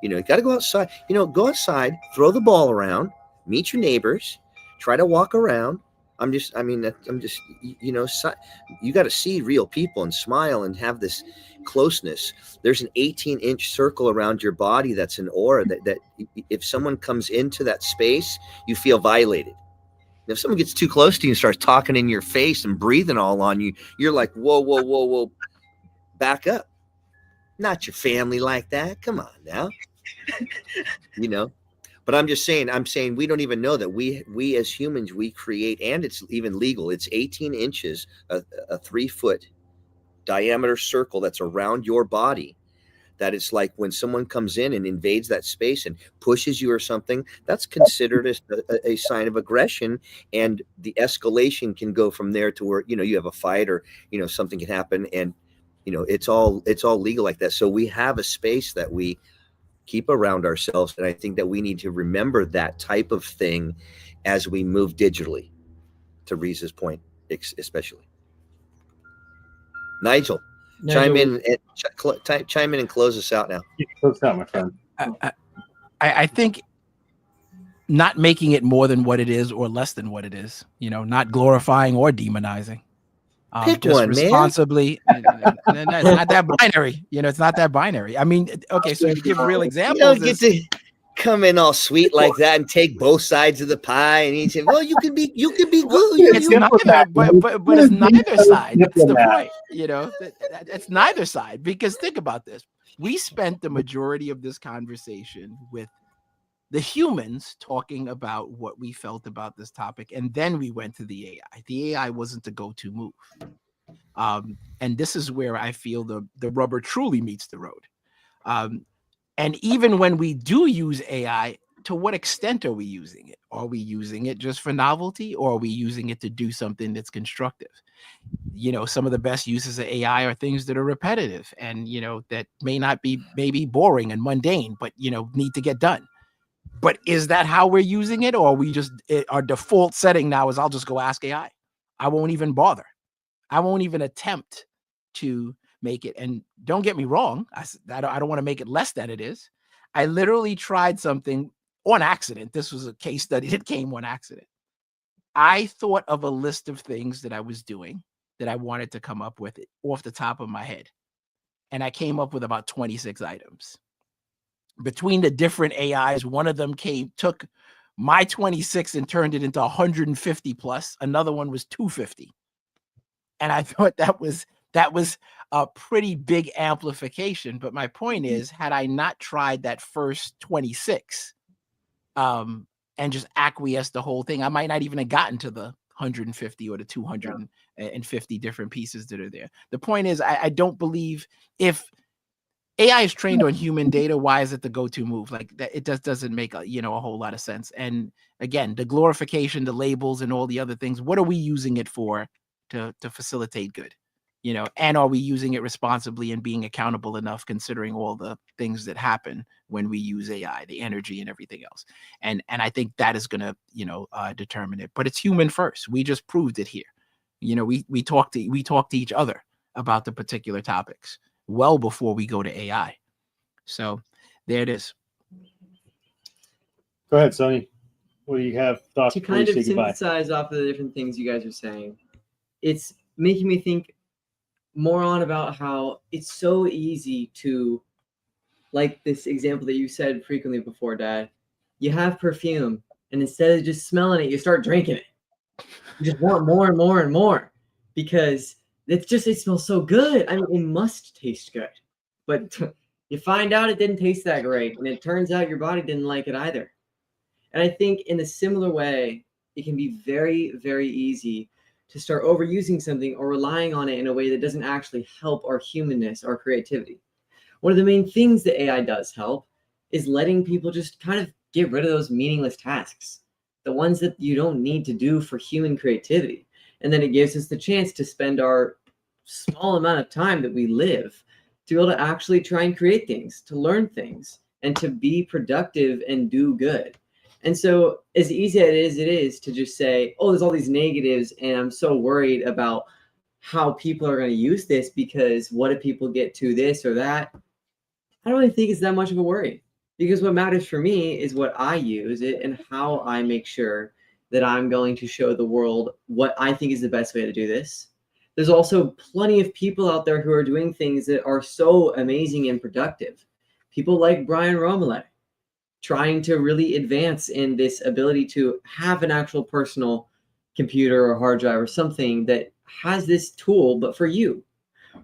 You got to go outside. Go outside, throw the ball around, meet your neighbors, try to walk around. You got to see real people and smile and have this closeness. There's an 18-inch circle around your body that's an aura that if someone comes into that space, you feel violated. And if someone gets too close to you and starts talking in your face and breathing all on you, you're like, whoa, back up. Not your family like that. Come on now. But I'm saying we don't even know that we as humans, we create, and it's even legal. It's 18 inches, a 3-foot diameter circle that's around your body. That it's like when someone comes in and invades that space and pushes you or something, that's considered a sign of aggression, and the escalation can go from there to where you have a fight, or something can happen, and it's all legal like that. So we have a space that we keep around ourselves, and I think that we need to remember that type of thing as we move digitally. To Riza's point, especially. Nigel, chime in and close us out now. Close out, my friend. I think not making it more than what it is or less than what it is. Not glorifying or demonizing. Pick just one, responsibly. Man. It's not that binary. It's not that binary. I mean, okay, so to give real examples, come in all sweet like that and take both sides of the pie, and he said, "Well, you can be good." It's neither, but it's neither side. That's the point. You know, it's neither side, because think about this. We spent the majority of this conversation with the humans talking about what we felt about this topic, and then we went to the AI. The AI wasn't the go-to move. And this is where I feel the rubber truly meets the road. And even when we do use AI, to what extent are we using it? Are we using it just for novelty, or are we using it to do something that's constructive? You know, some of the best uses of AI are things that are repetitive and, you know, that may not be maybe boring and mundane, but, you know, need to get done. But is that how we're using it? Or are we just, our default setting now is I'll just go ask AI. I won't even bother. I won't even attempt to make it. And don't get me wrong, I don't want to make it less than it is. I literally tried something on accident. This was a case study that came on accident. I thought of a list of things that I was doing that I wanted to come up with it off the top of my head. And I came up with about 26 items. Between the different AIs, one of them took my 26 and turned it into 150 plus. Another one was 250. And I thought that was a pretty big amplification. But my point is, had I not tried that first 26 and just acquiesced the whole thing, I might not even have gotten to the 150 or the 250 different pieces that are there. The point is, I don't believe, if AI is trained on human data, why is it the go-to move? Like that, it doesn't make a whole lot of sense. And again, the glorification, the labels, and all the other things, what are we using it for to facilitate good? You know, and are we using it responsibly and being accountable enough, considering all the things that happen when we use AI, the energy and everything else? And I think that is going to, determine it. But it's human first. We just proved it here. You know, we talk to each other about the particular topics well before we go to AI. So there it is. Go ahead, Sonny. What do you have thoughts To before kind you of say goodbye? synthesize off of the different things you guys are saying, it's making me think more on about how it's so easy to, like this example that you said frequently before, Dad. You have perfume, and instead of just smelling it, you start drinking it. You just want more and more and more, because it smells so good. I mean, it must taste good, but you find out it didn't taste that great, and it turns out your body didn't like it either. And I think in a similar way, it can be very, very easy to start overusing something or relying on it in a way that doesn't actually help our humanness, our creativity. One of the main things that AI does help is letting people just kind of get rid of those meaningless tasks, the ones that you don't need to do for human creativity. And then it gives us the chance to spend our small amount of time that we live to be able to actually try and create things, to learn things, and to be productive and do good. And so as easy as it is to just say, oh, there's all these negatives, and I'm so worried about how people are going to use this, because what if people get to this or that? I don't really think it's that much of a worry, because what matters for me is what I use it and how I make sure that I'm going to show the world what I think is the best way to do this. There's also plenty of people out there who are doing things that are so amazing and productive. People like Brian Romele, trying to really advance in this ability to have an actual personal computer or hard drive or something that has this tool, but for you.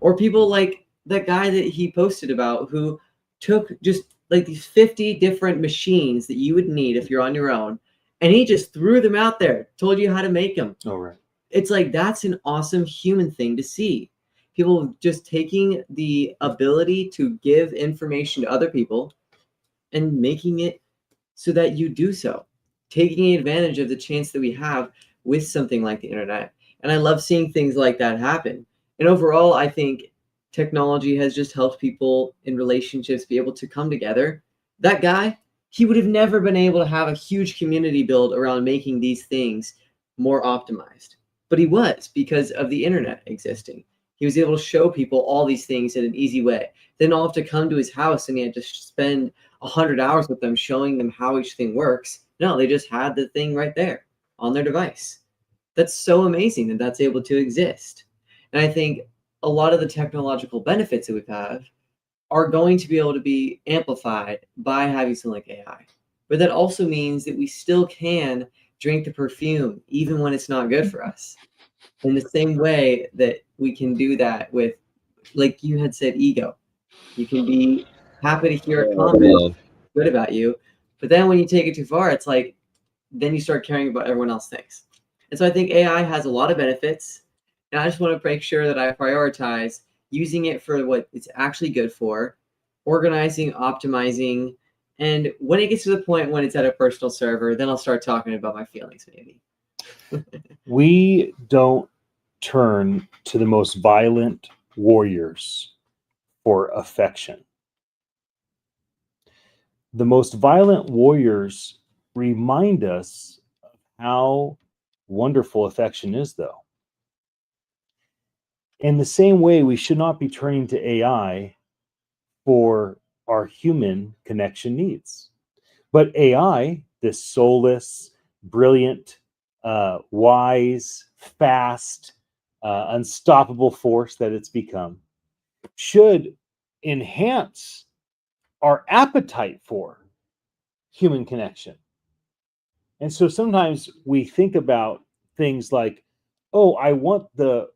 Or people like that guy that he posted about, who took just like these 50 different machines that you would need if you're on your own, and he just threw them out there, told you how to make them. Oh, right. It's like, that's an awesome human thing to see. People just taking the ability to give information to other people and making it so that you do so, taking advantage of the chance that we have with something like the internet. And I love seeing things like that happen. And overall, I think technology has just helped people in relationships be able to come together. That guy, he would have never been able to have a huge community build around making these things more optimized. But he was, because of the internet existing. He was able to show people all these things in an easy way. They didn't all have to come to his house and he had to spend 100 hours with them showing them how each thing works. No, they just had the thing right there on their device. That's so amazing that that's able to exist. And I think a lot of the technological benefits that we have are going to be able to be amplified by having something like AI. but that also means that we still can drink the perfume even when it's not good for us. In the same way that we can do that with, like you had said, ego. You can be happy to hear a comment good about you, but then when you take it too far, it's like, then you start caring about everyone else thinks. And so I think AI has a lot of benefits, and I just want to make sure that I prioritize using it for what it's actually good for, organizing, optimizing, and when it gets to the point when it's at a personal server, then I'll start talking about my feelings maybe. We don't turn to the most violent warriors for affection. The most violent warriors remind us of how wonderful affection is, though. In the same way, we should not be turning to AI for our human connection needs. But AI, this soulless, brilliant, wise, fast, unstoppable force that it's become, should enhance our appetite for human connection. And so sometimes we think about things like, oh, I want the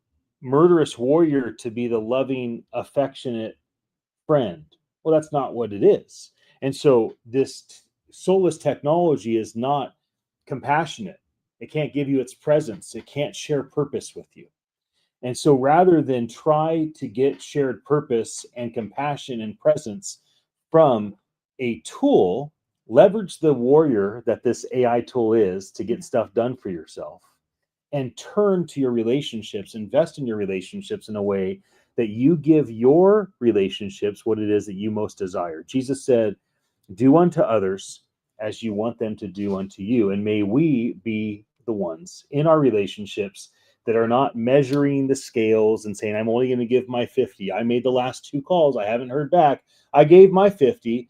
murderous warrior to be the loving, affectionate friend. Well, that's not what it is. And so this soulless technology is not compassionate. It can't give you its presence. It can't share purpose with you. And so rather than try to get shared purpose and compassion and presence from a tool, leverage the warrior that this AI tool is to get stuff done for yourself, and turn to your relationships, invest in your relationships in a way that you give your relationships what it is that you most desire. Jesus said, do unto others as you want them to do unto you. And may we be the ones in our relationships that are not measuring the scales and saying, I'm only going to give my 50. I made the last 2 calls. I haven't heard back. I gave my 50.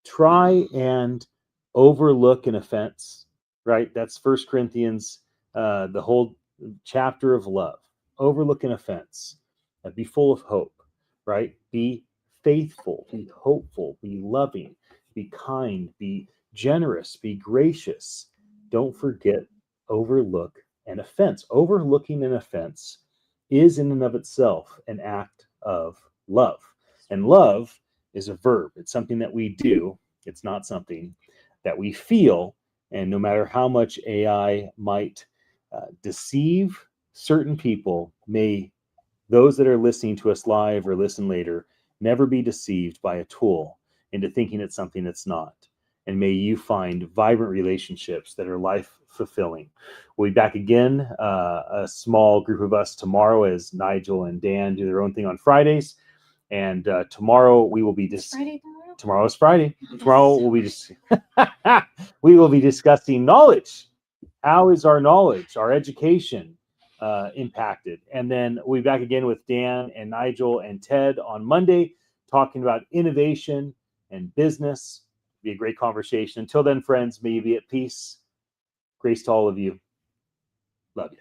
Try and overlook an offense, right? That's 1 Corinthians, the whole chapter of love. Overlook an offense. Be full of hope, right? Be faithful, be hopeful, be loving, be kind, be generous, be gracious. Don't forget, overlook an offense. Overlooking an offense is in and of itself an act of love. And love is a verb. It's something that we do. It's not something that we feel. And no matter how much AI might deceive certain people, may those that are listening to us live or listen later never be deceived by a tool into thinking it's something it's not. And may you find vibrant relationships that are life fulfilling. We'll be back again, a small group of us tomorrow as Nigel and Dan do their own thing on Fridays. And tomorrow we will be tomorrow is Friday. Tomorrow we'll be we will be discussing knowledge. How is our knowledge, our education impacted? And then we'll be back again with Dan and Nigel and Ted on Monday, talking about innovation and business. It'll be a great conversation. Until then, friends, may you be at peace. Grace to all of you. Love you.